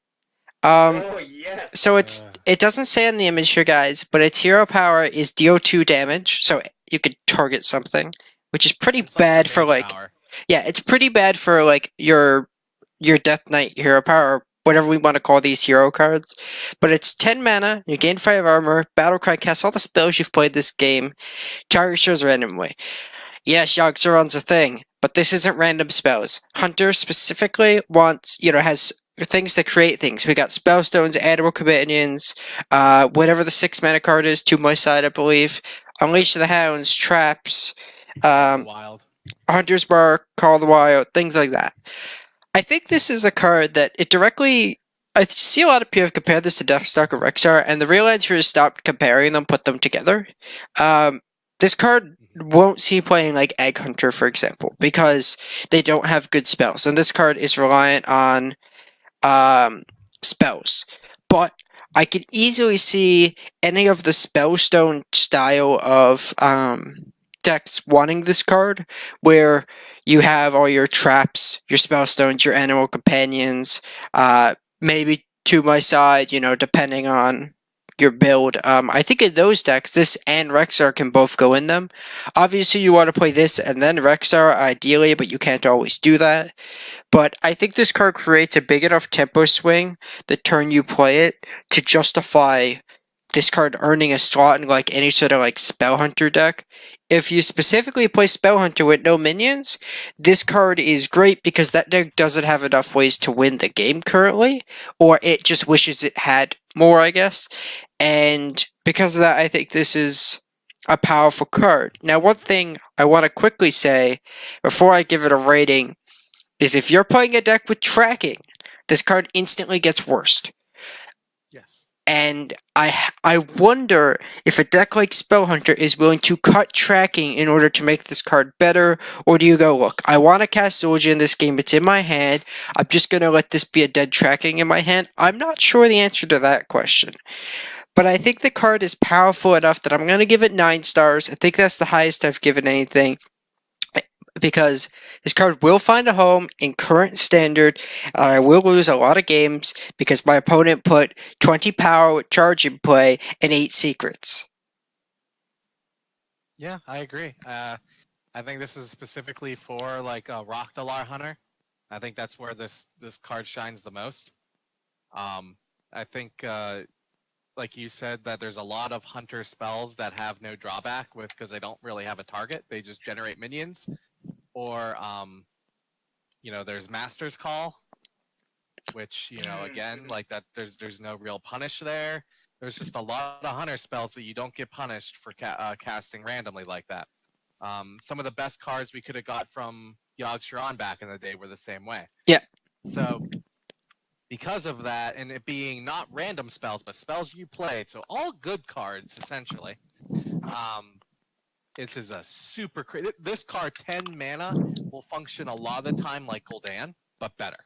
Oh yes. So it doesn't say on the image here, guys, but its hero power is deal 2 damage, so you could target something, which is pretty It's bad the for main like power. yeah, it's pretty bad for like your Death Knight hero power, or whatever we want to call these hero cards. But it's 10 mana, you gain 5 armor, Battlecry casts all the spells you've played this game, target shows randomly. Yes, Yogg-Saron's a thing, but this isn't random spells. Hunter specifically wants, has things that create things. We got Spellstones, Animal Companions, whatever the 6 mana card is, to my side, I believe. Unleash the Hounds, Traps, Wild. Hunter's Bar, Call of the Wild, things like that. I think this is a card that it directly... I see a lot of people compare this to Deathstalker Rankstar, and the real answer is stop comparing them, put them together. This card won't see playing like Egg Hunter, for example, because they don't have good spells, and this card is reliant on spells. But I can easily see any of the Spellstone style of decks wanting this card, where you have all your traps, your Spellstones, your Animal Companions, maybe to my side, depending on your build. I think in those decks, this and Rankstar can both go in them. Obviously, you want to play this and then Rankstar, ideally, but you can't always do that. But I think this card creates a big enough tempo swing the turn you play it to justify this card earning a slot in like any sort of like Spell Hunter deck. If you specifically play Spell Hunter with no minions, this card is great because that deck doesn't have enough ways to win the game currently, or it just wishes it had more, I guess. And because of that, I think this is a powerful card. Now, one thing I want to quickly say before I give it a rating is if you're playing a deck with tracking, this card instantly gets worse. Yes. And I wonder if a deck like Spell Hunter is willing to cut tracking in order to make this card better, or do you go, look, I want to cast Zildjian in this game, it's in my hand, I'm just going to let this be a dead tracking in my hand? I'm not sure the answer to that question. but I think the card is powerful enough that I'm going to give it 9 stars. I think that's the highest I've given anything, because this card will find a home in current standard. I will lose a lot of games because my opponent put 20 power with charge in play and 8 secrets. Yeah, I agree. I think this is specifically for like a Raktalar hunter. I think that's where this card shines the most. I think, like you said, that there's a lot of hunter spells that have no drawback with because they don't really have a target. They just generate minions, or there's Master's Call, which again, like that, there's no real punish there. There's just a lot of hunter spells that you don't get punished for casting randomly like that. Some of the best cards we could have got from Yogg Saron back in the day were the same way. Yeah. So because of that, and it being not random spells, but spells you played, so all good cards essentially. It is a super this card 10 mana will function a lot of the time like Gul'dan, but better.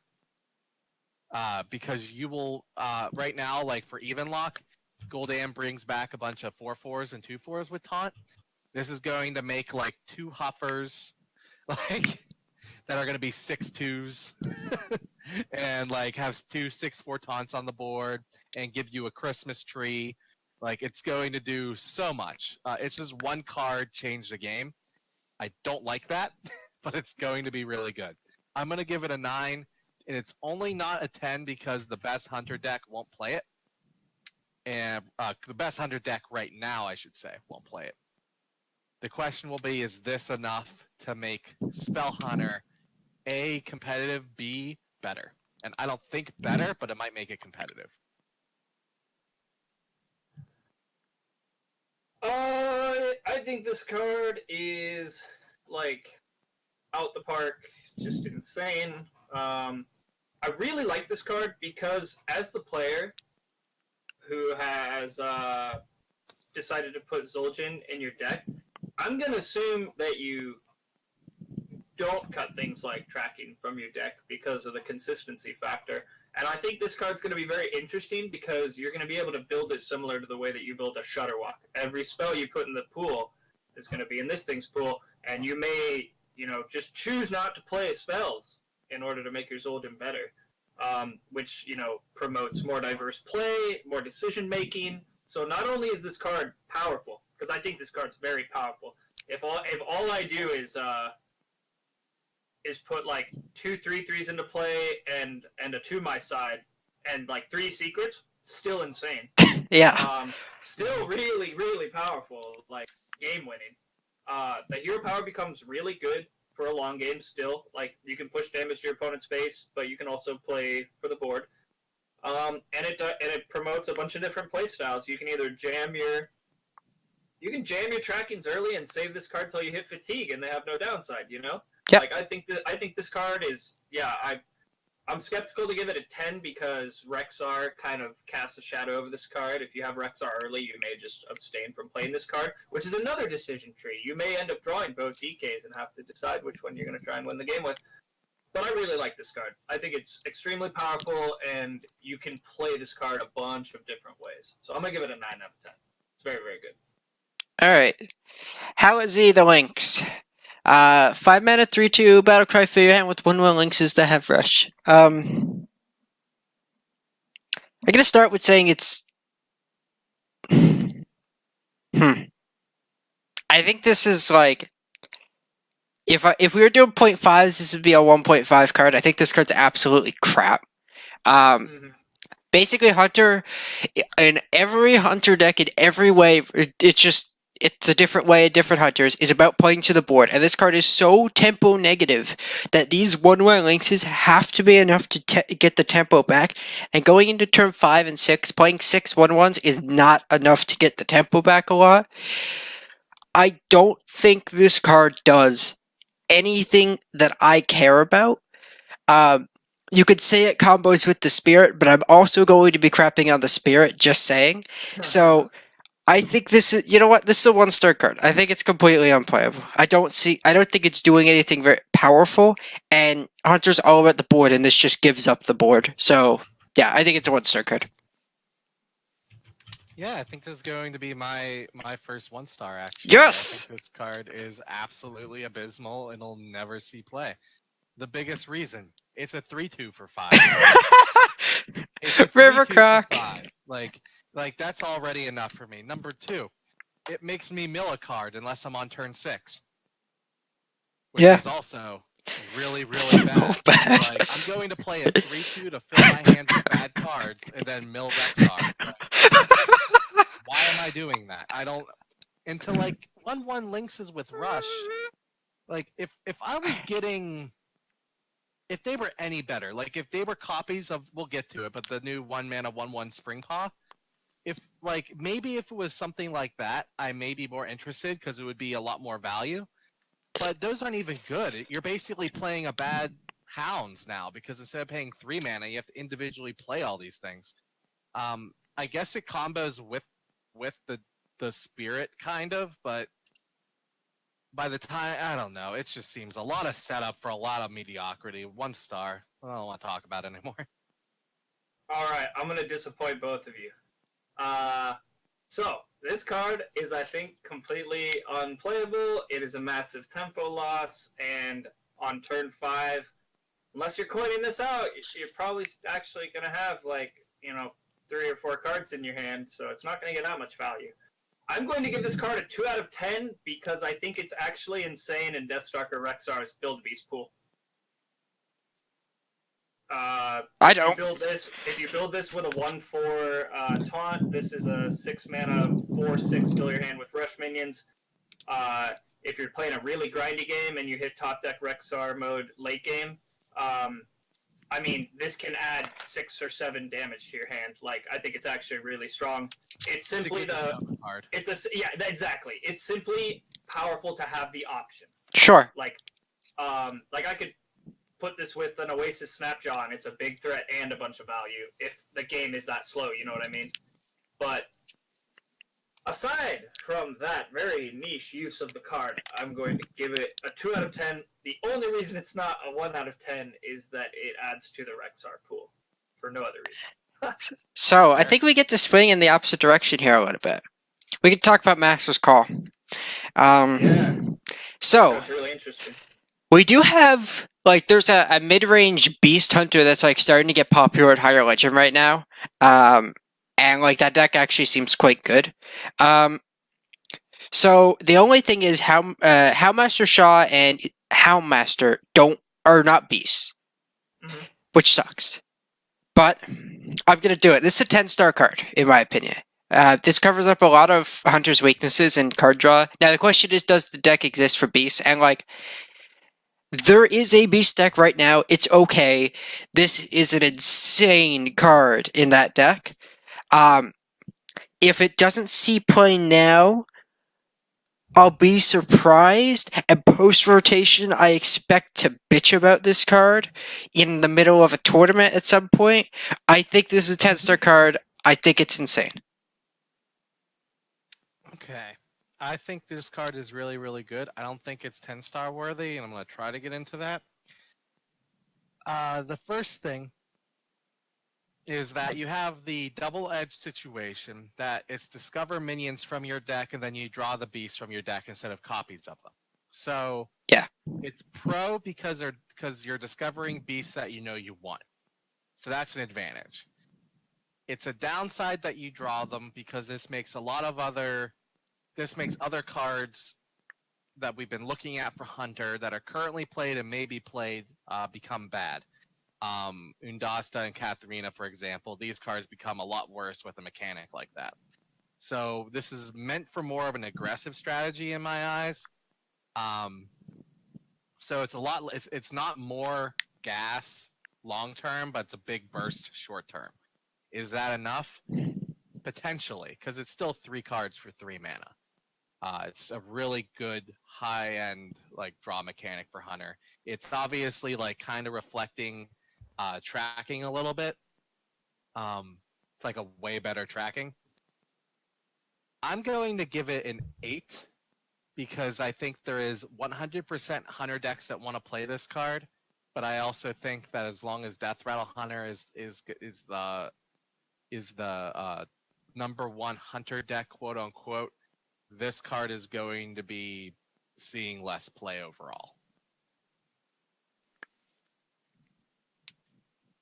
Because you will right now, like for even lock, Gul'dan brings back a bunch of 4/4s and 2/4s with taunt. This is going to make like 2 Huffers, like that are going to be 6/2s, and like have 2 6/4 taunts on the board, and give you a Christmas tree. Like it's going to do so much. It's just one card changed the game. I don't like that, but it's going to be really good. I'm going to give it a 9, and it's only not a 10 because the best hunter deck won't play it. And the best hunter deck right now, I should say, won't play it. The question will be, is this enough to make Spell Hunter A, competitive, B, better? And I don't think better, but it might make it competitive. I think this card is like out the park, just insane. I really like this card because as the player who has decided to put Zul'jin in your deck, I'm going to assume that you don't cut things like tracking from your deck because of the consistency factor. And I think this card's going to be very interesting because you're going to be able to build it similar to the way that you build a Shutterwalk. Every spell you put in the pool is going to be in this thing's pool, and you may, just choose not to play spells in order to make your Zul'jin better, which, promotes more diverse play, more decision-making. So not only is this card powerful, because I think this card's very powerful, if all I do is put like 2 3/3s into play and a 2 my side and like 3 secrets, still insane. Yeah. Still really, really powerful, like game winning. The hero power becomes really good for a long game still. Like you can push damage to your opponent's face, but you can also play for the board. And it promotes a bunch of different play styles. You can either jam your trackings early and save this card till you hit fatigue, and they have no downside. Yep. Like I think this card is I'm skeptical to give it a 10 because Rexar kind of casts a shadow over this card. If you have Rexar early, you may just abstain from playing this card, which is another decision tree. You may end up drawing both DKs and have to decide which one you're going to try and win the game with. But I really like this card. I think it's extremely powerful, and you can play this card a bunch of different ways. So I'm going to give it a 9 out of 10. It's very, very good. Alright. Halazi the Lynx. 5 mana, 3/2, Battlecry for your hand with 1/1 Lynxes that have Rush. I'm gonna start with saying it's... I think this is like... If we were doing 0.5s, this would be a 1.5 card. I think this card's absolutely crap. Basically, Hunter, in every Hunter deck, in every way, it's a different way, different Hunters, is about playing to the board. And this card is so tempo negative that these 1/1 Lynxes have to be enough to get the tempo back. And going into turn 5 and 6, playing 6 1/1s is not enough to get the tempo back a lot. I don't think this card does anything that I care about. You could say it combos with the Spirit, but I'm also going to be crapping on the Spirit, just saying. So... I think this is, this is a 1-star card. I think it's completely unplayable. I don't think it's doing anything very powerful, and Hunter's all about the board, and this just gives up the board. So, yeah, I think it's a 1-star card. Yeah, I think this is going to be my first 1-star actually. Yes! I think this card is absolutely abysmal and will never see play. The biggest reason, it's a 3/2 for 5. It's a 3/2 for Rivercrock. 5. Like that's already enough for me. Number 2, it makes me mill a card unless I'm on turn 6. Which Yeah. is also really So bad. bad. Like I'm going to play a 3/2 to fill my hands with bad cards and then mill Rexar. Why am I doing that? I don't. Until like 1/1 links is with Rush. Like if I was getting, if they were any better, like if they were copies of, we'll get to it, but the new 1-mana 1/1 Spring Paw. If like maybe if it was something like that, I may be more interested because it would be a lot more value. But those aren't even good. You're basically playing a bad Hounds now because instead of paying 3 mana, you have to individually play all these things. I guess it combos with the spirit kind of, but by the time, I don't know, it just seems a lot of setup for a lot of mediocrity. 1 star. I don't want to talk about it anymore. All right, I'm gonna disappoint both of you. So this card is, I think, completely unplayable. It is a massive tempo loss, and on turn 5, unless you're coining this out, you're probably actually gonna have 3 or 4 cards in your hand, so it's not gonna get that much value. I'm going to give this card a 2 out of 10 because I think it's actually insane in Deathstalker Rexar's Build Beast pool. I don't. If you build this with a 1/4 taunt, this is a 6 mana 4/6 fill your hand with rush minions. If you're playing a really grindy game and you hit top deck Rexar mode late game, I mean, this can add 6 or 7 damage to your hand. Like, I think it's actually really strong. It's simply exactly. It's simply powerful to have the option. Sure. Like I could put this with an Oasis Snapjaw, and it's a big threat and a bunch of value if the game is that slow, you know what I mean? But aside from that very niche use of the card, I'm going to give it a 2 out of 10. The only reason it's not a 1 out of 10 is that it adds to the Rexar pool, for no other reason. So, I think we get to swing in the opposite direction here a little bit. We can talk about Master's Call. So, That's really interesting. we do have, like, there's a mid-range Beast Hunter that's, like, starting to get popular at higher legend right now. And, like, that deck actually seems quite good. So, the only thing is Houndmaster Shaw and Houndmaster are not beasts. Mm-hmm. Which sucks. But, I'm gonna do it. This is a 10-star card, in my opinion. This covers up a lot of Hunter's weaknesses in card draw. Now, the question is, does the deck exist for beasts? And, like, there is a beast deck right now. It's okay. This is an insane card in that deck. If it doesn't see play now, I'll be surprised. And post-rotation, I expect to bitch about this card in the middle of a tournament at some point. I think this is a 10-star card. I think it's insane. Okay. I think this card is really good. I don't think it's 10-star worthy, and I'm going to try to get into that. The first thing is that you have the double-edged situation that it's discover minions from your deck and then you draw the beast from your deck instead of copies of them. So yeah, it's pro because you're discovering beasts that you know you want. So that's an advantage. It's a downside that you draw them because this makes other cards that we've been looking at for Hunter that are currently played and may be played become bad. Undasta and Katharina, for example, these cards become a lot worse with a mechanic like that. So this is meant for more of an aggressive strategy in my eyes. So it's not more gas long term, but it's a big burst short term. Is that enough? Potentially, because it's still 3 cards for 3 mana. It's a really good high-end draw mechanic for Hunter. It's obviously kind of reflecting tracking a little bit. It's like a way better tracking. I'm going to give it an 8 because I think there is 100% Hunter decks that want to play this card, but I also think that as long as Death Rattle Hunter is the #1 hunter deck, quote unquote, this card is going to be seeing less play overall.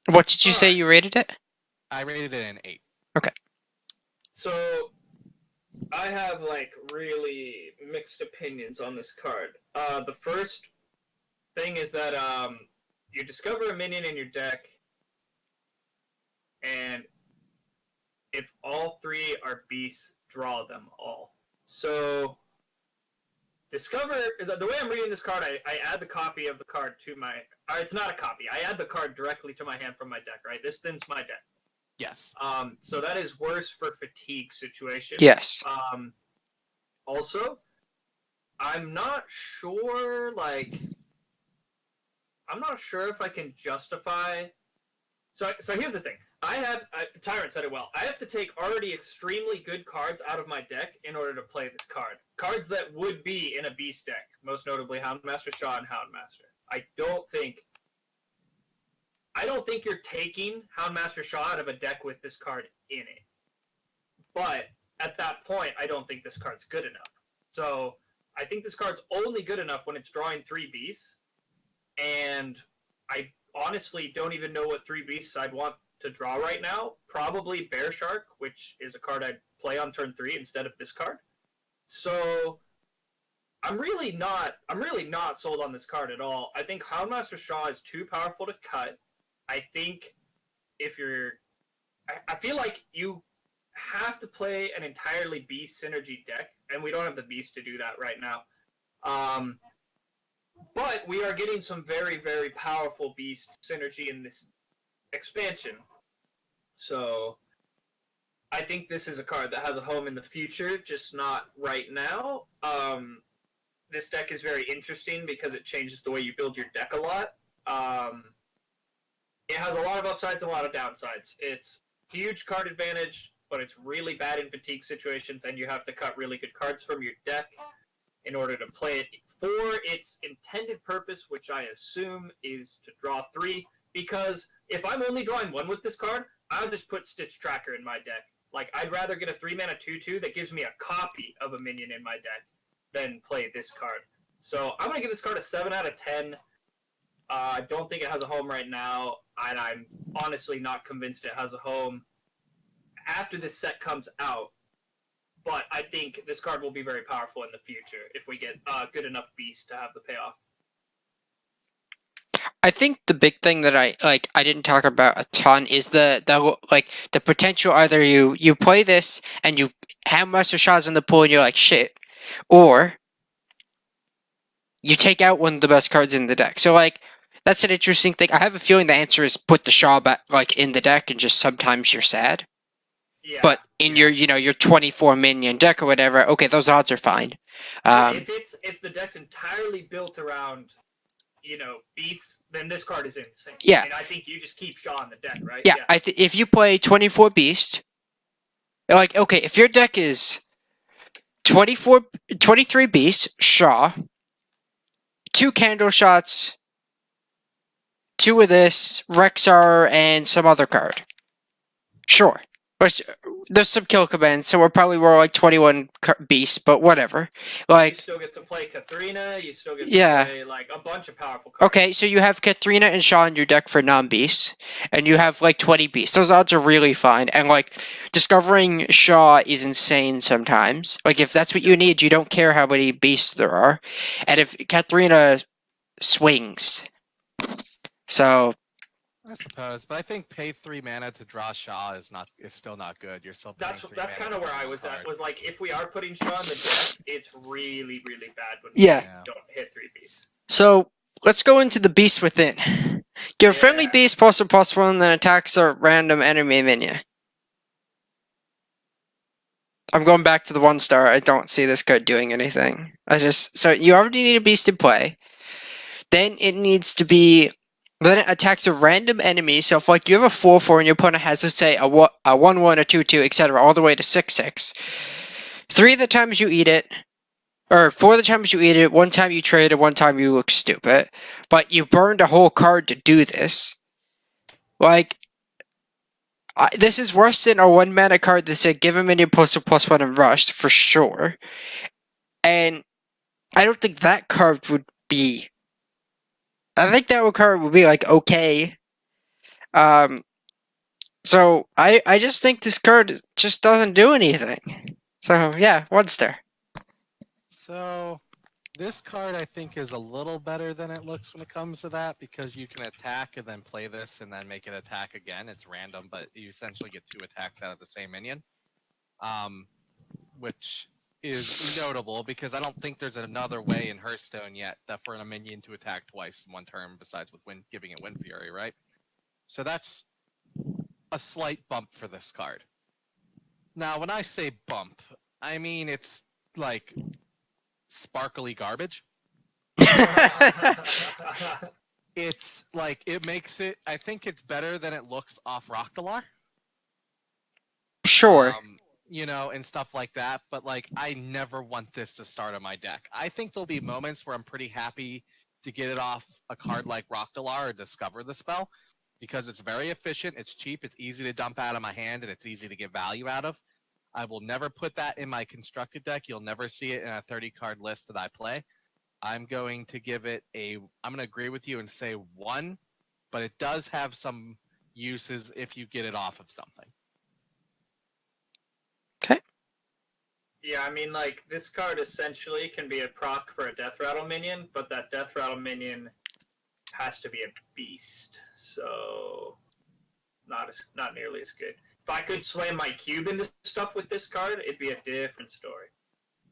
What did you say Alright. you rated it? I rated it an 8. So I have like really mixed opinions on this card. The first thing is that you discover a minion in your deck, and if all 3 are beasts, draw them all. So discover the way I'm reading this card, I add the copy of the card to my. It's not a copy. I add the card directly to my hand from my deck. Right. This thins my deck. Yes. So that is worse for fatigue situation. Yes. Also, I'm not sure. I'm not sure if I can justify. So here's the thing. Tyrant said it well. I have to take already extremely good cards out of my deck in order to play this card. Cards that would be in a beast deck, most notably Houndmaster Shaw and Houndmaster. I don't think you're taking Houndmaster Shaw out of a deck with this card in it. But at that point, I don't think this card's good enough. So I think this card's only good enough when it's drawing 3 beasts. And I honestly don't even know what 3 beasts I'd want to draw right now. Probably Bear Shark, which is a card I'd play on turn 3 instead of this card. So I'm really not sold on this card at all. I think Houndmaster Shaw is too powerful to cut. I think I feel like you have to play an entirely beast synergy deck, and we don't have the beast to do that right now. But we are getting some very, very powerful beast synergy in this expansion. So I think this is a card that has a home in the future, just not right now. This deck is very interesting because it changes the way you build your deck a lot. It has a lot of upsides and a lot of downsides. It's huge card advantage, but it's really bad in fatigue situations, and you have to cut really good cards from your deck in order to play it for its intended purpose, which I assume is to draw 3, because if I'm only drawing 1 with this card, I'll just put Stitch Tracker in my deck. Like, I'd rather get a 3-mana 2/2 that gives me a copy of a minion in my deck than play this card. So I'm going to give this card a 7 out of 10. I don't think it has a home right now, and I'm honestly not convinced it has a home after this set comes out. But I think this card will be very powerful in the future if we get good enough beasts to have the payoff. I think the big thing that I didn't talk about a ton is the potential. Either you play this and you have Master Shaw's in the pool and you're like shit, or you take out one of the best cards in the deck. So like that's an interesting thing. I have a feeling the answer is put the Shaw back in the deck, and just sometimes you're sad. Yeah. But in your 24 minion deck or whatever, okay, those odds are fine. If the deck's entirely built around beasts, then this card is insane. Yeah. And I think you just keep Shaw in the deck, right? Yeah. If you play 24 beast, okay, if your deck is 23 beasts, Shaw, 2 candle shots, 2 of this, Rankstar, and some other card. Sure. There's some kill commands, so we'll probably roll like 21 beasts, but whatever. You still get to play Katharina, you still get to play like a bunch of powerful cards. Okay, so you have Katharina and Shaw in your deck for non-beasts, and you have like 20 beasts. Those odds are really fine, and discovering Shaw is insane sometimes. If that's what you need, you don't care how many beasts there are. And if Katharina swings. So I suppose, but I think pay 3 mana to draw Shaw is still not good. You're still paying that's kind of where I was at. Was if we are putting Shaw in the deck, it's really, really bad when we don't hit 3 beasts. So let's go into the beast within. Give a friendly beast +1/+1 that attacks a random enemy minion. I'm going back to the 1-star. I don't see this card doing anything. So you already need a beast in play. Then it needs to be. Then it attacks a random enemy. So if you have a 4/4 and your opponent has, let's say, a 1/1, a 2/2, etc., all the way to 6/6. 3 of the times you eat it, or 4 of the times you eat it, 1 time you trade it, 1 time you look stupid. But you burned a whole card to do this. This is worse than a 1 mana card that said give a minion +1/+1 and rush for sure. And I don't think that card would be. I think that card would be like okay. So I just think this card just doesn't do anything. So yeah, 1 star. So this card I think is a little better than it looks when it comes to that, because you can attack and then play this and then make it attack again. It's random, but you essentially get 2 attacks out of the same minion, which is notable because I don't think there's another way in Hearthstone yet that for a minion to attack twice in 1 turn besides with giving it Wind Fury, right? So that's a slight bump for this card. Now, when I say bump, I mean it's like sparkly garbage. It's like it makes it. I think it's better than it looks off Raktalar. Sure. You know, and stuff like that. But like, I never want this to start on my deck. I think there'll be moments where I'm pretty happy to get it off a card like Raktalar or discover the spell, because it's very efficient, it's cheap, it's easy to dump out of my hand, and it's easy to get value out of. I will never put that in my constructed deck. You'll never see it in a 30-card list that I play. I'm going to give it a... I'm going to agree with you and say 1, but it does have some uses if you get it off of something. Okay. Yeah, I mean, like, this card essentially can be a proc for a Death Rattle minion, but that Death Rattle minion has to be a beast, so not nearly as good. If I could slam my cube into stuff with this card, it'd be a different story.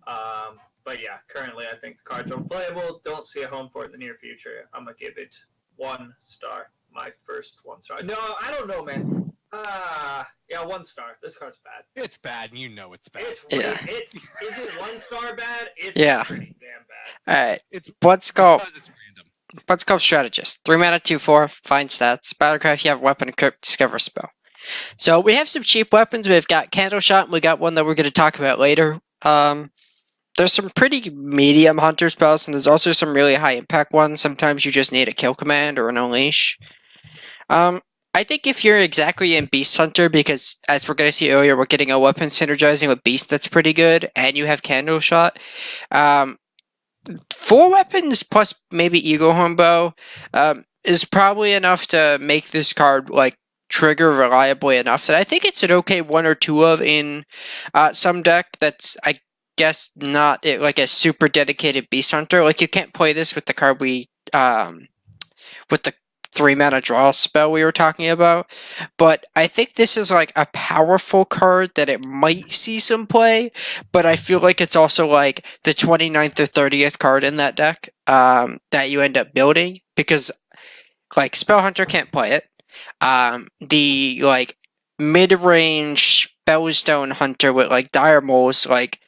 But yeah, currently I think the card's unplayable. Don't see a home for it in the near future. I'm gonna give it 1 star. My first 1 star. No, I don't know, man. Yeah, 1 star. This card's bad. It's bad, and you know it's bad. It's really, is it 1 star bad? It's pretty damn bad. Alright. It's Let's go. because it's random. Let's go strategist. 3 mana, 2/4, find stats. Battlecraft, you have weapon equipped, discover a spell. So we have some cheap weapons. We've got Candle Shot, and we got one that we're going to talk about later. There's some pretty medium hunter spells, and there's also some really high impact ones. Sometimes you just need a kill command or an unleash. I think if you're exactly in Beast Hunter, because as we're going to see earlier, we're getting a weapon synergizing with Beast that's pretty good, and you have Candle Shot. 4 weapons plus maybe Eagle Horn Bow is probably enough to make this card like trigger reliably enough that I think it's an okay 1 or 2 of in some deck that's, I guess, not like a super dedicated Beast Hunter. Like, you can't play this with the card with the 3 mana draw spell we were talking about, but I think this is like a powerful card that it might see some play, but I feel like it's also like the 29th or 30th card in that deck that you end up building, because like Spell Hunter can't play it. The like mid-range Spellstone Hunter with like Dire Moles, like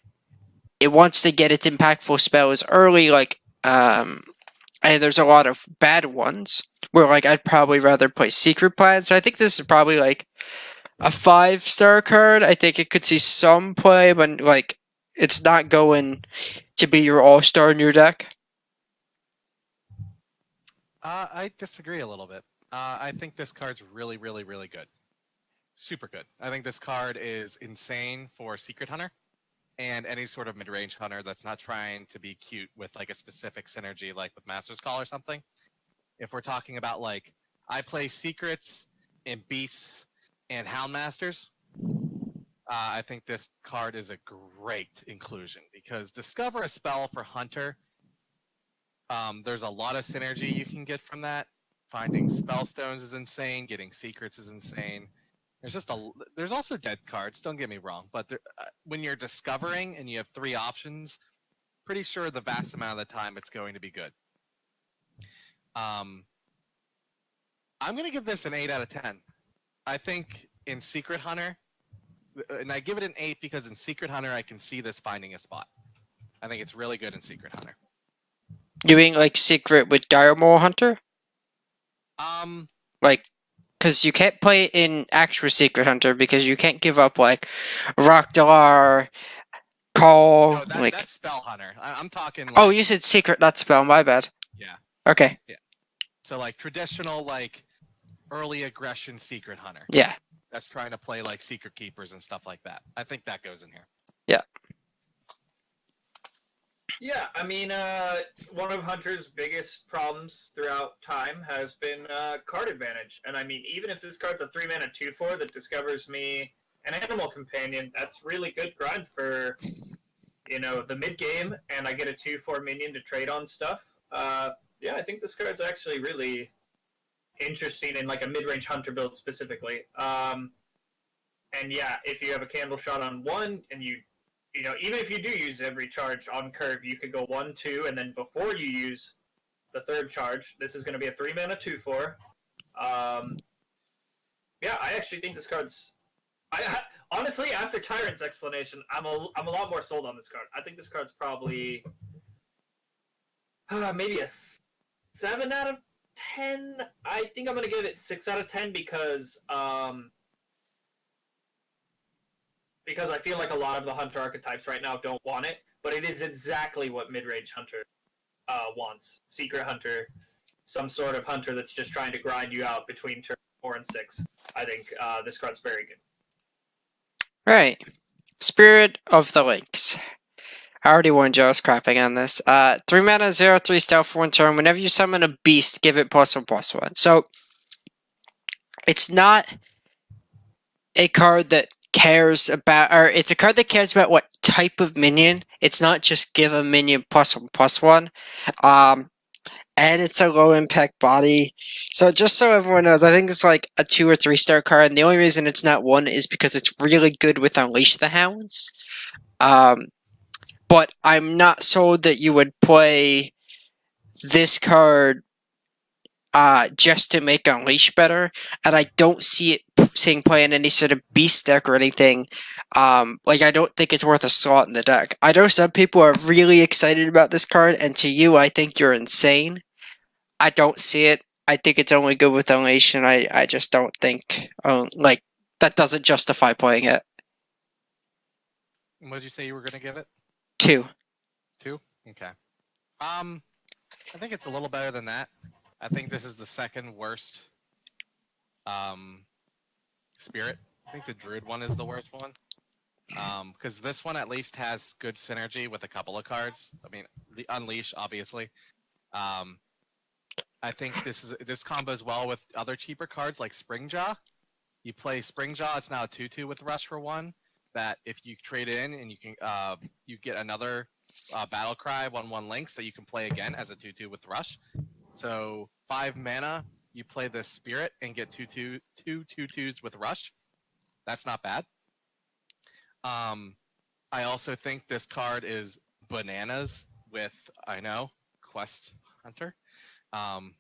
it wants to get its impactful spells early, like and there's a lot of bad ones where like I'd probably rather play Secret Plan. So I think this is probably like a 5-star card. I think it could see some play, but like it's not going to be your all-star in your deck. I disagree a little bit. I think this card's really, really, really good. Super good. I think this card is insane for Secret Hunter and any sort of mid-range hunter that's not trying to be cute with like a specific synergy like with Master's Call or something. If we're talking about like, I play Secrets and Beasts and Houndmasters, I think this card is a great inclusion because discover a spell for Hunter. There's a lot of synergy you can get from that. Finding Spellstones is insane. Getting Secrets is insane. There's also dead cards. Don't get me wrong, but when you're discovering and you have 3 options, pretty sure the vast amount of the time it's going to be good. I'm gonna give this an 8 out of 10. I think in Secret Hunter, and I give it an 8 because in Secret Hunter I can see this finding a spot. I think it's really good in Secret Hunter. You mean like Secret with Dire Mole Hunter? Like, because you can't play it in actual Secret Hunter because you can't give up like Raktalar, Call. No, that's Spell Hunter. I'm talking. Like, oh, you said Secret, not Spell. My bad. Yeah. Okay. Yeah. So like traditional like early aggression Secret Hunter. Yeah. that's trying to play like Secret Keepers and stuff like that. I think that goes in here. Yeah, I mean, one of Hunter's biggest problems throughout time has been card advantage. And I mean, even if this card's a 3-mana 2/4 that discovers me an animal companion, that's really good grind for, the mid game, and I get a 2/4 minion to trade on stuff. Yeah, I think this card's actually really interesting in like a mid-range Hunter build specifically. And yeah, if you have a candle shot on 1 and even if you do use every charge on curve, you could go 1/2, and then before you use the 3rd charge, this is going to be a 3-mana 2/4. Yeah, I actually think this card's. Honestly, after Tyrant's explanation, I'm a lot more sold on this card. I think this card's probably maybe a 7 out of 10. I think I'm going to give it 6 out of 10 because I feel like a lot of the Hunter archetypes right now don't want it, but it is exactly what mid-range Hunter wants. Secret Hunter, some sort of Hunter that's just trying to grind you out between turn 4 and 6. I think this card's very good. Right. Spirit of the Lynx. I already warned you I was crapping on this. 3 mana, 0/3 stealth for 1 turn. Whenever you summon a beast, give it +1/+1. So, it's not a card that cares about, or it's a card that cares about what type of minion. It's not just give a minion +1/+1. And it's a low impact body. So just so everyone knows, I think it's like a 2 or 3 star card, and the only reason it's not 1 is because it's really good with Unleash the Hounds. But I'm not sold that you would play this card just to make Unleash better, and I don't see it seeing play in any sort of beast deck or anything. I don't think it's worth a slot in the deck. I know some people are really excited about this card, and to you, I think you're insane. I don't see it. I think it's only good with Unleash, and I just don't think, that doesn't justify playing it. What did you say you were going to give it? 2. 2? Okay. I think it's a little better than that. I think this is the second worst Spirit. I think the Druid one is the worst one. Because this one at least has good synergy with a couple of cards. I mean, the Unleash, obviously. I think this combos well with other cheaper cards like Springjaw. You play Springjaw, it's now a 2/2 with Rush for 1. That if you trade in and you can you get another Battlecry 1/1 Lynx that you can play again as a 2/2 with Rush. So 5 mana, you play the Spirit and get 2 2/2s with Rush. That's not bad. I also think this card is bananas with, Quest Hunter. Those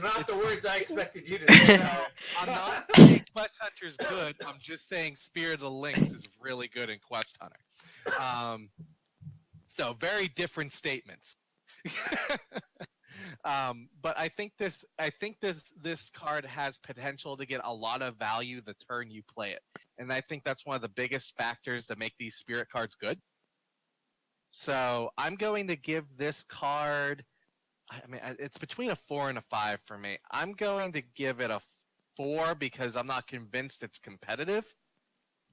not the words I expected you to say. I'm not saying Quest Hunter's good. I'm just saying Spirit of the Lynx is really good in Quest Hunter. So very different statements. But I think this card has potential to get a lot of value the turn you play it, and I think that's one of the biggest factors that make these Spirit cards good. So I'm going to give this card. I mean, it's between a 4 and a 5 for me. I'm going to give it a 4 because I'm not convinced it's competitive,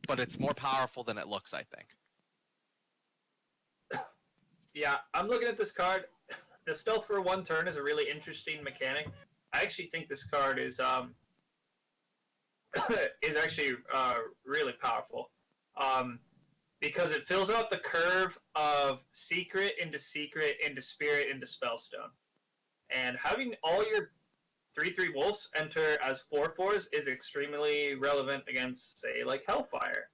but it's more powerful than it looks, I think. Yeah, I'm looking at this card. The stealth for 1 turn is a really interesting mechanic. I actually think this card is actually really powerful. Because it fills out the curve of secret into spirit into spellstone. And having all your 3/3 wolves enter as 4/4s is extremely relevant against, say, like Hellfire.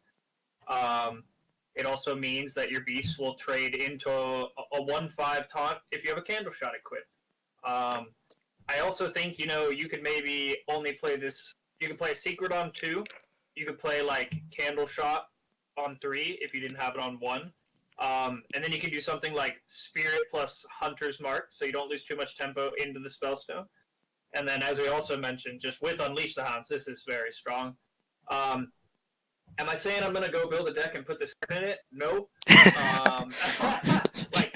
It also means that your beasts will trade into a 1/5 taunt if you have a candle shot equipped. I also think, you could maybe only play this. You can play a secret on 2. You could play like candle shot on 3 if you didn't have it on 1. And then you can do something like Spirit plus Hunter's Mark, so you don't lose too much tempo into the Spellstone. And then, as we also mentioned, just with Unleash the Hounds, this is very strong. Am I saying I'm going to go build a deck and put this card in it? No.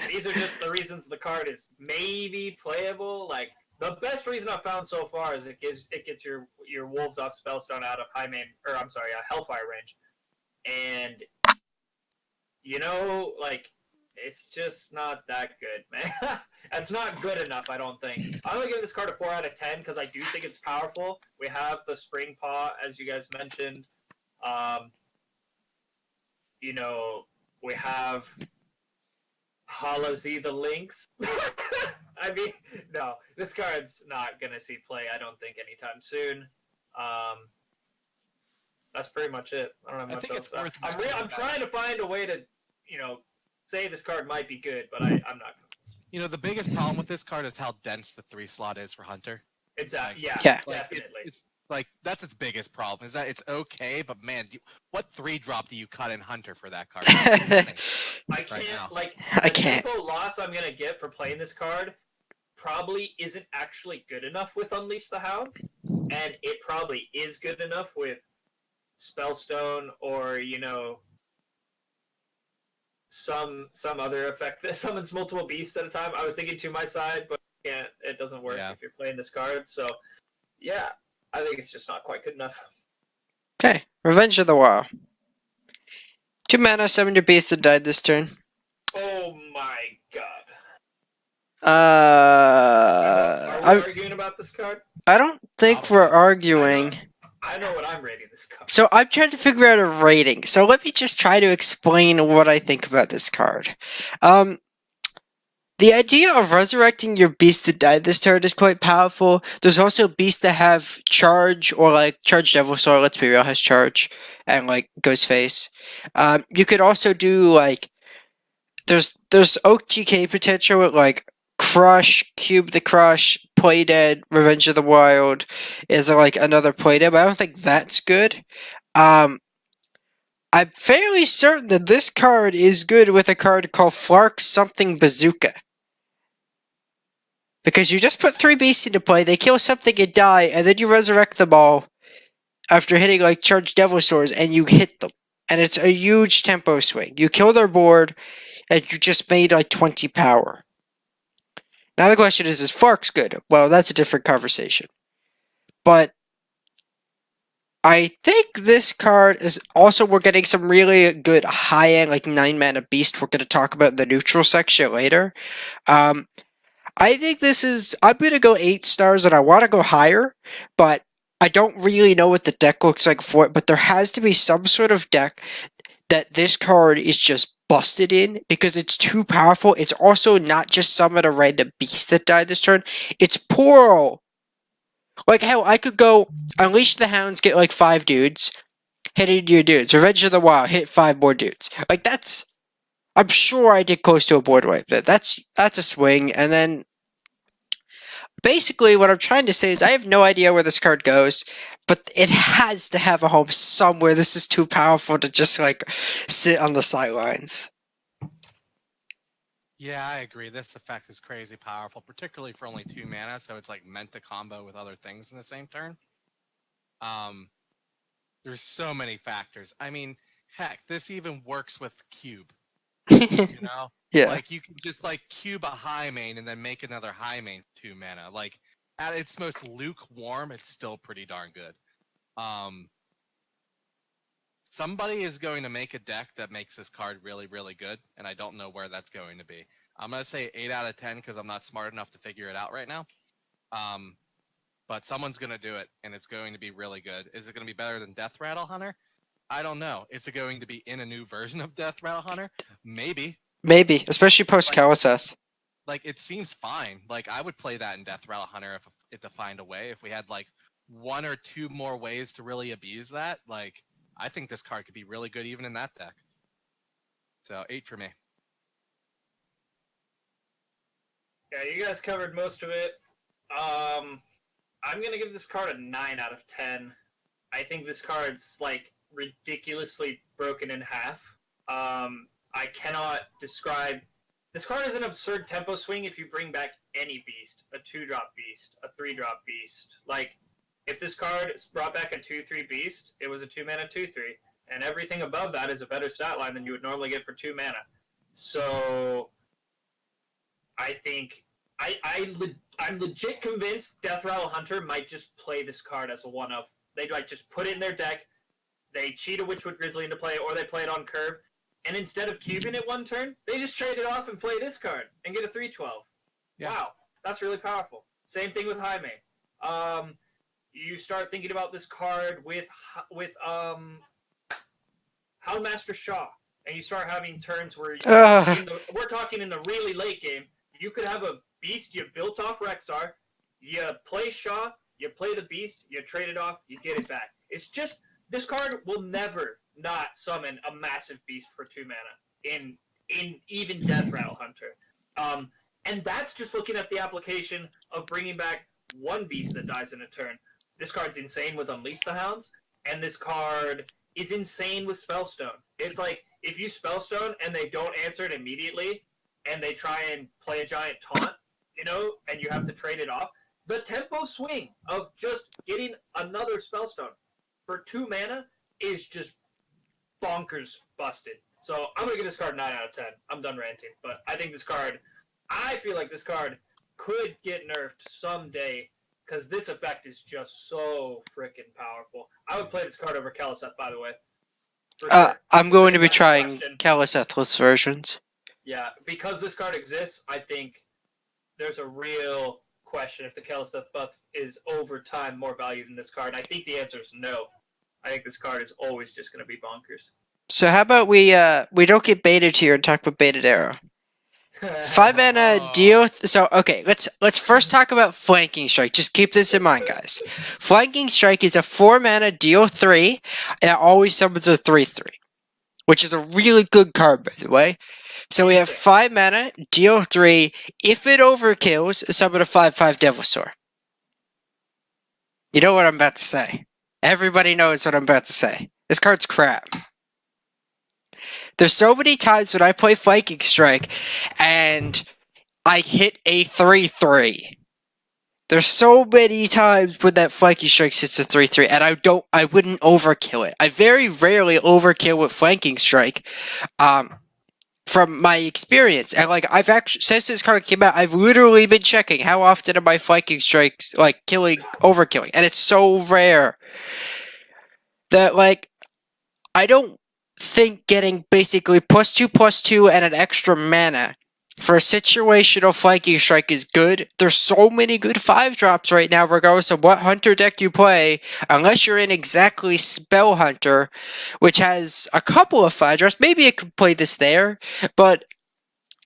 These are just the reasons the card is maybe playable. Like, The best reason I've found so far is it gets your wolves off Spellstone out of Hellfire range, and like it's just not that good, man. That's not good enough, I don't think. I'm gonna give this card a 4 out of 10 because I do think it's powerful. We have the Spring Paw, as you guys mentioned. We have Halazi the Lynx. I mean, no, this card's not gonna see play, I don't think, anytime soon. That's pretty much it. I don't have much else. I'm trying to find a way to, say this card might be good, but I'm not convinced. The biggest problem with this card is how dense the 3 slot is for Hunter. Exactly. Yeah. Definitely. It's like that's its biggest problem is that it's okay, but man, what 3-drop do you cut in Hunter for that card? I can't. Right I can't. The tempo loss I'm gonna get for playing this card probably isn't actually good enough with Unleash the Hounds, and it probably is good enough with Spellstone or some other effect that summons multiple beasts at a time. I was thinking to my side, but it doesn't work if you're playing this card. So yeah, I think it's just not quite good enough. Okay, Revenge of the Wild. 2 mana, summon your beast that died this turn. Oh my god. Are we arguing about this card? I don't think we're arguing. I know what I'm rating this card. So I'm trying to figure out a rating. So let me just try to explain what I think about this card. The idea of resurrecting your beast that died this turn is quite powerful. There's also beasts that have charge, or like Charge Devilsaur, let's be real, has charge, and like Ghostface. You could also do like there's OTK potential with like Crush, Cube the Crush, Play Dead, Revenge of the Wild is like another Play Dead, but I don't think that's good. I'm fairly certain that this card is good with a card called Flark Something Bazooka. Because you just put 3 beasts into play, they kill something and die, and then you resurrect them all after hitting like Charged Devilsaurs, and you hit them. And it's a huge tempo swing. You kill their board, and you just made like 20 power. Now the question is Flark's good? Well, that's a different conversation. But I think this card is also, we're getting some really good high-end, like 9 mana beast we're going to talk about in the neutral section later. I think this is, I'm going to go 8 stars and I want to go higher, but I don't really know what the deck looks like for it, but there has to be some sort of deck that this card is just busted in because it's too powerful. It's also not just summon a random beast that died this turn, it's plural. Like hell, I could go Unleash the Hounds, get like 5 dudes, hit into your dudes. Revenge of the Wild, hit 5 more dudes. Like that's, I'm sure I did close to a board wipe. That's a swing, and then basically what I'm trying to say is I have no idea where this card goes, but it has to have a home somewhere. This is too powerful to just like sit on the sidelines. Yeah, I agree. This effect is crazy powerful, particularly for only 2 mana, so it's like meant to combo with other things in the same turn. There's so many factors. I mean, heck, this even works with Cube. Yeah. Like you can just like cube a high main and then make another high main 2 mana. Like at its most lukewarm, it's still pretty darn good. Somebody is going to make a deck that makes this card really, really good, and I don't know where that's going to be. I'm gonna say 8 out of 10 because I'm not smart enough to figure it out right now. But someone's gonna do it, and it's going to be really good. Is it gonna be better than Death Rattle Hunter? I don't know. Is it going to be in a new version of Death Rattle Hunter? Maybe. Maybe, especially post Kaliseth. Like it seems fine. Like I would play that in Death Rattle Hunter if to find a way. If we had like 1 or 2 more ways to really abuse that, like I think this card could be really good even in that deck. So 8 for me. Yeah, you guys covered most of it. I'm gonna give this card a 9 out of 10. I think this card's like ridiculously broken in half. I cannot describe. This card is an absurd tempo swing if you bring back any beast, a 2-drop beast, a 3-drop beast. Like, if this card brought back a 2/3 beast, it was a 2-mana 2/3, and everything above that is a better stat line than you would normally get for 2 mana. So, I think I'm legit convinced Death Rattle Hunter might just play this card as a one-of. They might just put it in their deck, they cheat a Witchwood Grizzly into play, or they play it on curve, and instead of cubing it one turn, they just trade it off and play this card and get a 3/12. Yeah. Wow, that's really powerful. Same thing with Jaime. You start thinking about this card with Houndmaster Shaw, and you start having turns where we're talking in the really late game. You could have a beast you built off Rankstar, you play Shaw, you play the beast, you trade it off, you get it back. It's just this card will never not summon a massive beast for 2 mana in even Death Rattle Hunter. And that's just looking at the application of bringing back one beast that dies in a turn. This card's insane with Unleash the Hounds, and this card is insane with Spellstone. It's like, if you Spellstone and they don't answer it immediately, and they try and play a giant taunt, and you have to trade it off, the tempo swing of just getting another Spellstone for 2 mana is just bonkers busted. So I'm going to give this card 9 out of 10. I'm done ranting. But I feel like this card could get nerfed someday, because this effect is just so freaking powerful. I would play this card over Kaliseth, by the way. Sure. I'm going to be trying Kalisethless versions. Yeah, because this card exists, I think there's a real question if the Kaliseth buff is over time more value than this card. I think the answer is no. I think this card is always just going to be bonkers. So how about we don't get baited here and talk about Baited Arrow. 5 mana deal. So okay, let's first talk about Flanking Strike. Just keep this in mind, guys. Flanking Strike is a 4 mana deal 3, and it always summons a 3/3, which is a really good card, by the way. So we have 5 mana deal 3. If it overkills, summon a 5/5 Devilsaur. You know what I'm about to say. Everybody knows what I'm about to say. This card's crap. There's so many times when I play Flanking Strike and I hit a 3/3. There's so many times when that Flanking Strike hits a 3/3, and I wouldn't overkill it. I very rarely overkill with Flanking Strike, from my experience. And like, I've actually, since this card came out, I've literally been checking how often am I Flanking Strikes, like, overkilling, and it's so rare that, like, I don't think getting basically +2/+2 and an extra mana for a situational Flanking Strike is good. There's so many good 5-drops right now, regardless of what Hunter deck you play, unless you're in exactly Spell Hunter, which has a couple of 5-drops. Maybe it could play this there, but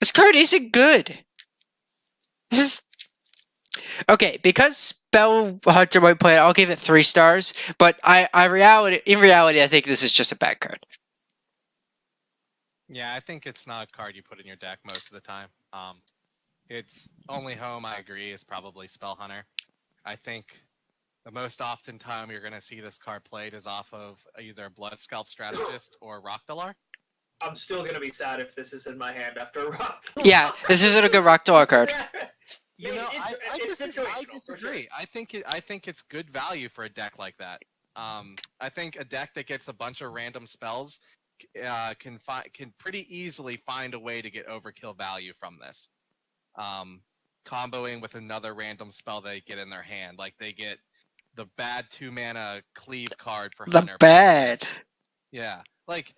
this card isn't good. This is... Okay, because Spell Hunter might play it, I'll give it 3 stars, but in reality, I think this is just a bad card. Yeah, I think it's not a card you put in your deck most of the time. Its only home, I agree, is probably Spell Hunter. I think the most often time you're going to see this card played is off of either Blood Scalp Strategist or Rockdalar. I'm still going to be sad if this is in my hand after Rockdalar. Yeah, this isn't a good Rockdalar card. You know, I disagree. Sure. I think it's good value for a deck like that. I think a deck that gets a bunch of random spells can pretty easily find a way to get overkill value from this. Comboing with another random spell they get in their hand, like they get the bad 2 mana cleave card for Hunter. The bad. Yeah, like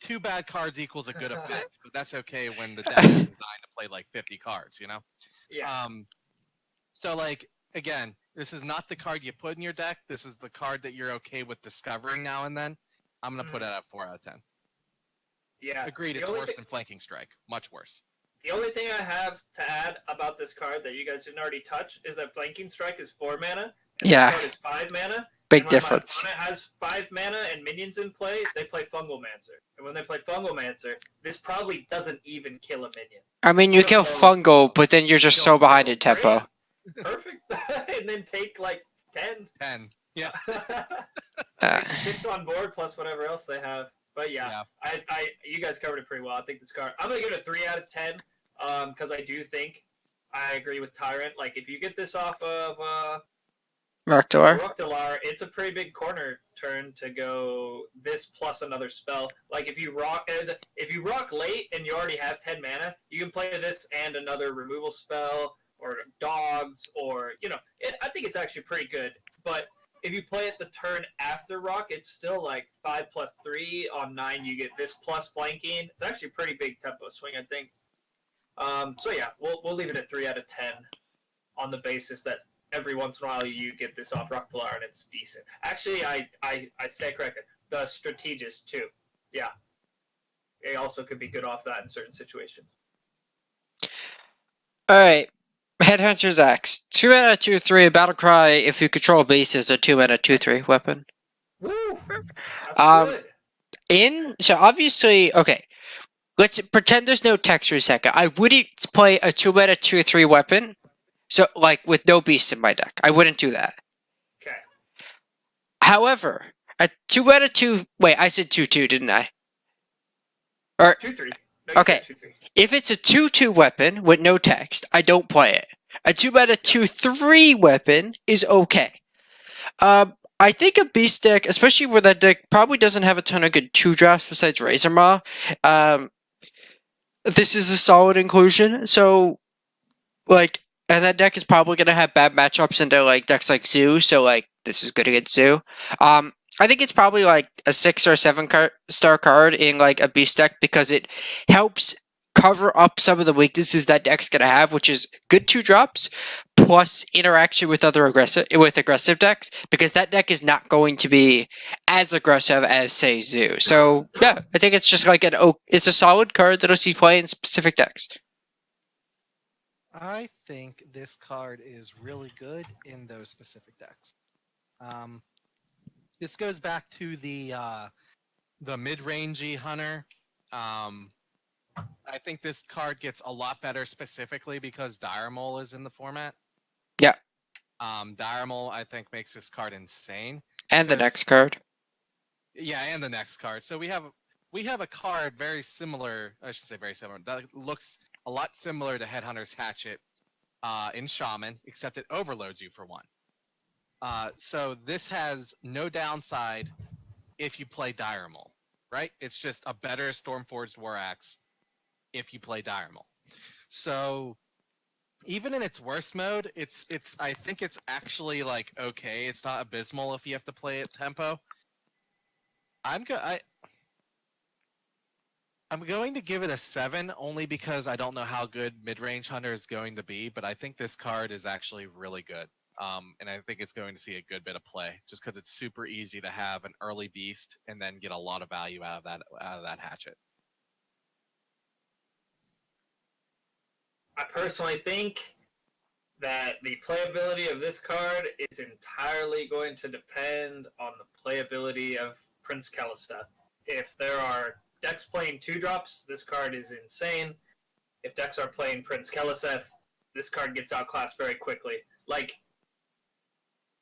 2 bad cards equals a good effect, but that's okay when the deck is designed to play like 50 cards, you know? Yeah. So like, again, this is not the card you put in your deck. This is the card that you're okay with discovering now and then. I'm going to put it at 4 out of 10. Yeah. Agreed, it's worse than Flanking Strike. Much worse. The only thing I have to add about this card that you guys didn't already touch is that Flanking Strike is 4 mana. And yeah. This card is 5 mana. Big difference. When my opponent has 5 mana and minions in play, they play Fungalmancer. And when they play Fungalmancer, this probably doesn't even kill a minion. I mean, you kill Fungal, but then you're just so behind in tempo. Perfect. And then take like 10. 10. Yeah. 6 on board plus whatever else they have. But yeah, you guys covered it pretty well. I think this card, I'm gonna give it a 3 out of 10. Because I do think I agree with Tyrant. Like, if you get this off of Raktalar. Rooktalar, it's a pretty big corner turn to go this plus another spell. Like if you rock late and you already have 10 mana, you can play this and another removal spell or dogs or I think it's actually pretty good. But if you play it the turn after rock, it's still like 5+3 on 9. You get this plus flanking. It's actually a pretty big tempo swing, I think. So yeah, we'll leave it at 3 out of 10 on the basis that every once in a while you get this off Rocktalar and it's decent. Actually, I stand corrected. The Strategist too. Yeah. It also could be good off that in certain situations. Alright. Headhunter's Axe. 2 mana 2/3 Battlecry if you control beasts is a 2 mana 2/3 weapon. Woo! That's good. So obviously, okay. Let's pretend there's no text for a second. I wouldn't play a 2 mana 2/3 weapon. So like with no beasts in my deck. I wouldn't do that. Okay. However, a 2 mana 2 wait, I said 2/2, didn't I? Or 2/3. No, okay. 2/3. If it's a 2/2 weapon with no text, I don't play it. A 2 mana 2/3 weapon is okay. I think a beast deck, especially where that deck probably doesn't have a ton of good 2 drops besides Razor Maw, this is a solid inclusion. So, like, and that deck is probably gonna have bad matchups into like decks like Zoo. So, like, this is good against Zoo. I think it's probably like a 6 or 7-star card in like a beast deck because it helps cover up some of the weaknesses that deck's gonna have, which is good 2 drops plus interaction with aggressive decks, because that deck is not going to be as aggressive as say Zoo. So yeah, I think it's just like it's a solid card that'll see play in specific decks. I think this card is really good in those specific decks. This goes back to the mid-rangey hunter. I think this card gets a lot better specifically because Dire Mole is in the format. Yeah. Dire Mole, I think, makes this card insane. And the next card. Yeah, and the next card. So we have a card very similar. I should say very similar. That looks a lot similar to Headhunter's Hatchet in Shaman, except it overloads you for 1. So this has no downside if you play Dire Mole, right? It's just a better Stormforged War Axe if you play Dire Mole. So even in its worst mode, I think it's actually like okay. It's not abysmal if you have to play it tempo. I'm going to give it a 7 only because I don't know how good mid-range hunter is going to be, but I think this card is actually really good. And I think it's going to see a good bit of play just because it's super easy to have an early beast and then get a lot of value out of that hatchet. I personally think that the playability of this card is entirely going to depend on the playability of Prince Kalisteth. If there are decks playing 2-drops, this card is insane. If decks are playing Prince Kalisteth, this card gets outclassed very quickly. Like,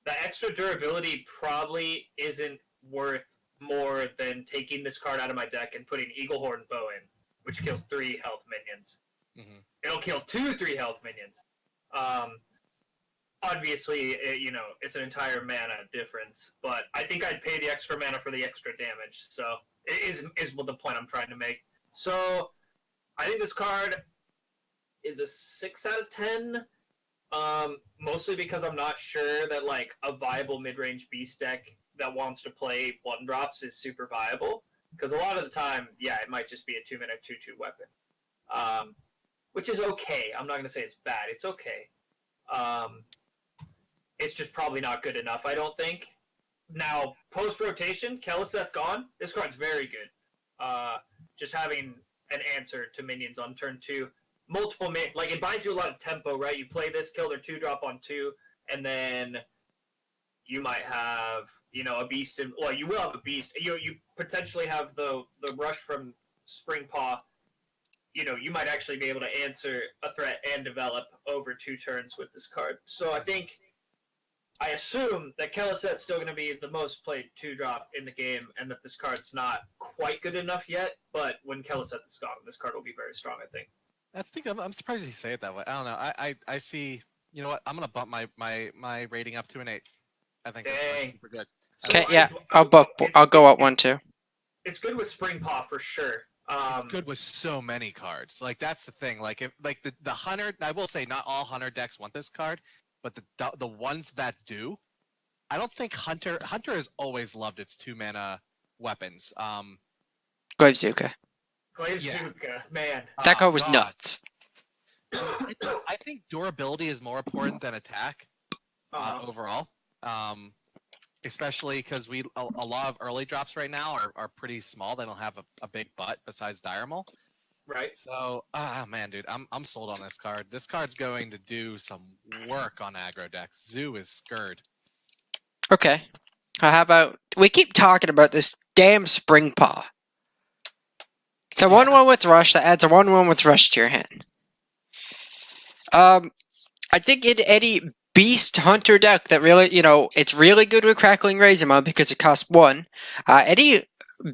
the extra durability probably isn't worth more than taking this card out of my deck and putting Eaglehorn Bow in, which kills 3 health minions. Mm-hmm. It'll kill 2 3-health minions. Obviously, it's an entire mana difference, but I think I'd pay the extra mana for the extra damage. So it is the point I'm trying to make. So I think this card is a 6 out of 10. Mostly because I'm not sure that like a viable mid-range beast deck that wants to play 1-drops is super viable. Because a lot of the time, yeah, it might just be a 2-mana 2/2 weapon. Which is okay. I'm not going to say it's bad. It's okay. It's just probably not good enough, I don't think. Now, post-rotation, Kalisteth gone, this card's very good. Just having an answer to minions on turn 2. Multiple like it buys you a lot of tempo, right? You play this, kill their 2-drop on 2, and then you might have, a beast. Well, you will have a beast. You potentially have the rush from Springpaw. You might actually be able to answer a threat and develop over 2 turns with this card. So I assume that Kalisteth's still going to be the most played 2-drop in the game, and that this card's not quite good enough yet. But when Kalisteth is gone, this card will be very strong, I think. I'm surprised you say it that way. I don't know. I see. You know what? I'm gonna bump my rating up to an 8. I think this card's Dang. super good. Okay, So yeah, it's- I'll go up one too. It's good with Spring Paw for sure. It's good with so many cards. Like that's the thing. Like if like the hunter, I will say not all hunter decks want this card, but the ones that do, I don't think hunter has always loved its 2-mana weapons. Glavezuka. Glavezuka, man. That card oh, was God. nuts. I think durability is more important than attack overall. Especially because a lot of early drops right now are pretty small. They don't have a big butt besides Diremol. Right. So, man, dude, I'm sold on this card. This card's going to do some work on aggro decks. Zoo is scared. Okay. How about we keep talking about this damn Spring Paw? It's a 1/1 with Rush that adds a 1/1 with Rush to your hand. I think in any Beast Hunter deck that really, it's really good with Crackling Razormaw because it costs 1. Any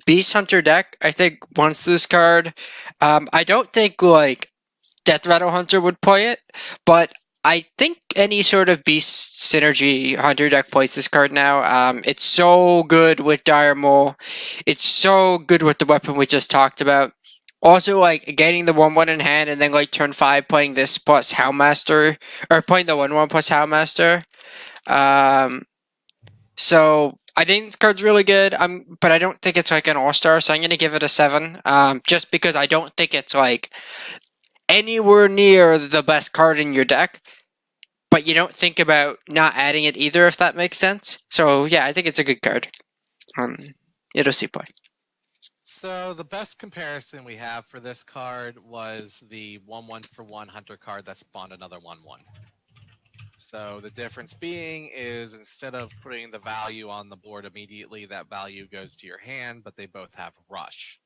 Beast Hunter deck, I think, wants this card. I don't think, Death Rattle Hunter would play it, but I think any sort of Beast Synergy Hunter deck plays this card now. It's so good with Dire Mole. It's so good with the weapon we just talked about. Also, getting the 1/1 in hand and then, turn 5 playing this plus Houndmaster, or playing the 1/1 plus Houndmaster. So, I think this card's really good, but I don't think it's, an all-star, so I'm going to give it a 7, just because I don't think it's, anywhere near the best card in your deck, but you don't think about not adding it either, if that makes sense. So, yeah, I think it's a good card. It'll see play. So the best comparison we have for this card was the 1/1-for-1 hunter card that spawned another 1/1. So the difference being is instead of putting the value on the board immediately, that value goes to your hand, but they both have Rush.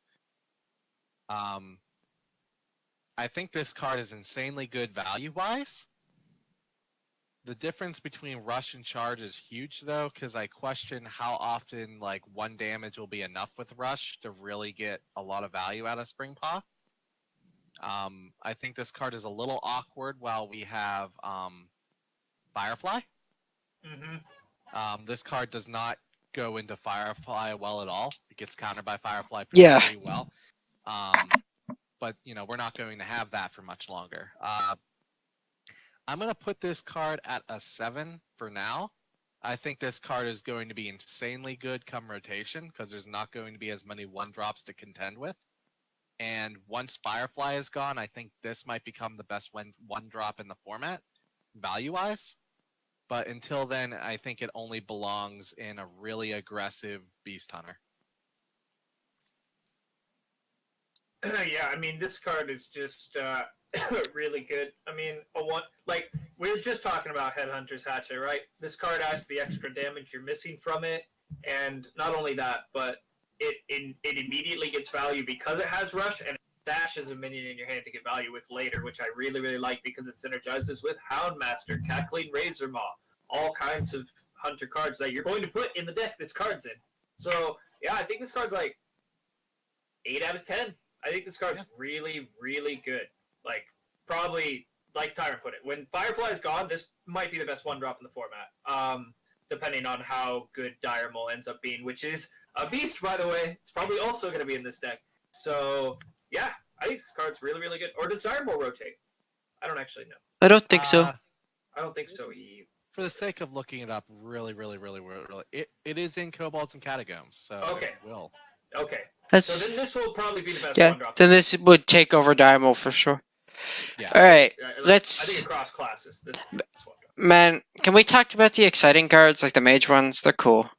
I think this card is insanely good value-wise. The difference between Rush and Charge is huge, though, because I question how often, 1 damage will be enough with Rush to really get a lot of value out of Spring Paw. I think this card is a little awkward while we have Firefly. This card does not go into Firefly well at all. It gets countered by Firefly pretty well. But, we're not going to have that for much longer. I'm going to put this card at a 7 for now. I think this card is going to be insanely good come rotation because there's not going to be as many 1-drops to contend with. And once Firefly is gone, I think this might become the best 1-drop in the format, value-wise. But until then, I think it only belongs in a really aggressive Beast Hunter. Yeah, I mean, this card is just really good. I mean, we were just talking about Headhunter's Hatchet, right? This card adds the extra damage you're missing from it, and not only that, but it immediately gets value because it has Rush, and it dashes a minion in your hand to get value with later, which I really, really like because it synergizes with Houndmaster, Cackling Razormaw, all kinds of Hunter cards that you're going to put in the deck this card's in. So, yeah, I think this card's 8 out of 10. I think this card's really, really good. Probably, like Tyrant put it, when Firefly's gone, this might be the best 1-drop in the format. Depending on how good Dire Mole ends up being, which is a beast, by the way. It's probably also going to be in this deck. So, yeah, I think this card's really, really good. Or does Dire Mole rotate? I don't actually know. I don't think so. I don't think so either. For the sake of looking it up, really, it is in Kobolds and Catacombs, so Okay. It will. Okay. That's So then this will probably be the best 1-drop. Then this would take over Diamond for sure. Yeah. All right, I let's. think across classes, this 1-drop. Man, can we talk about the exciting cards, like the mage ones? They're cool.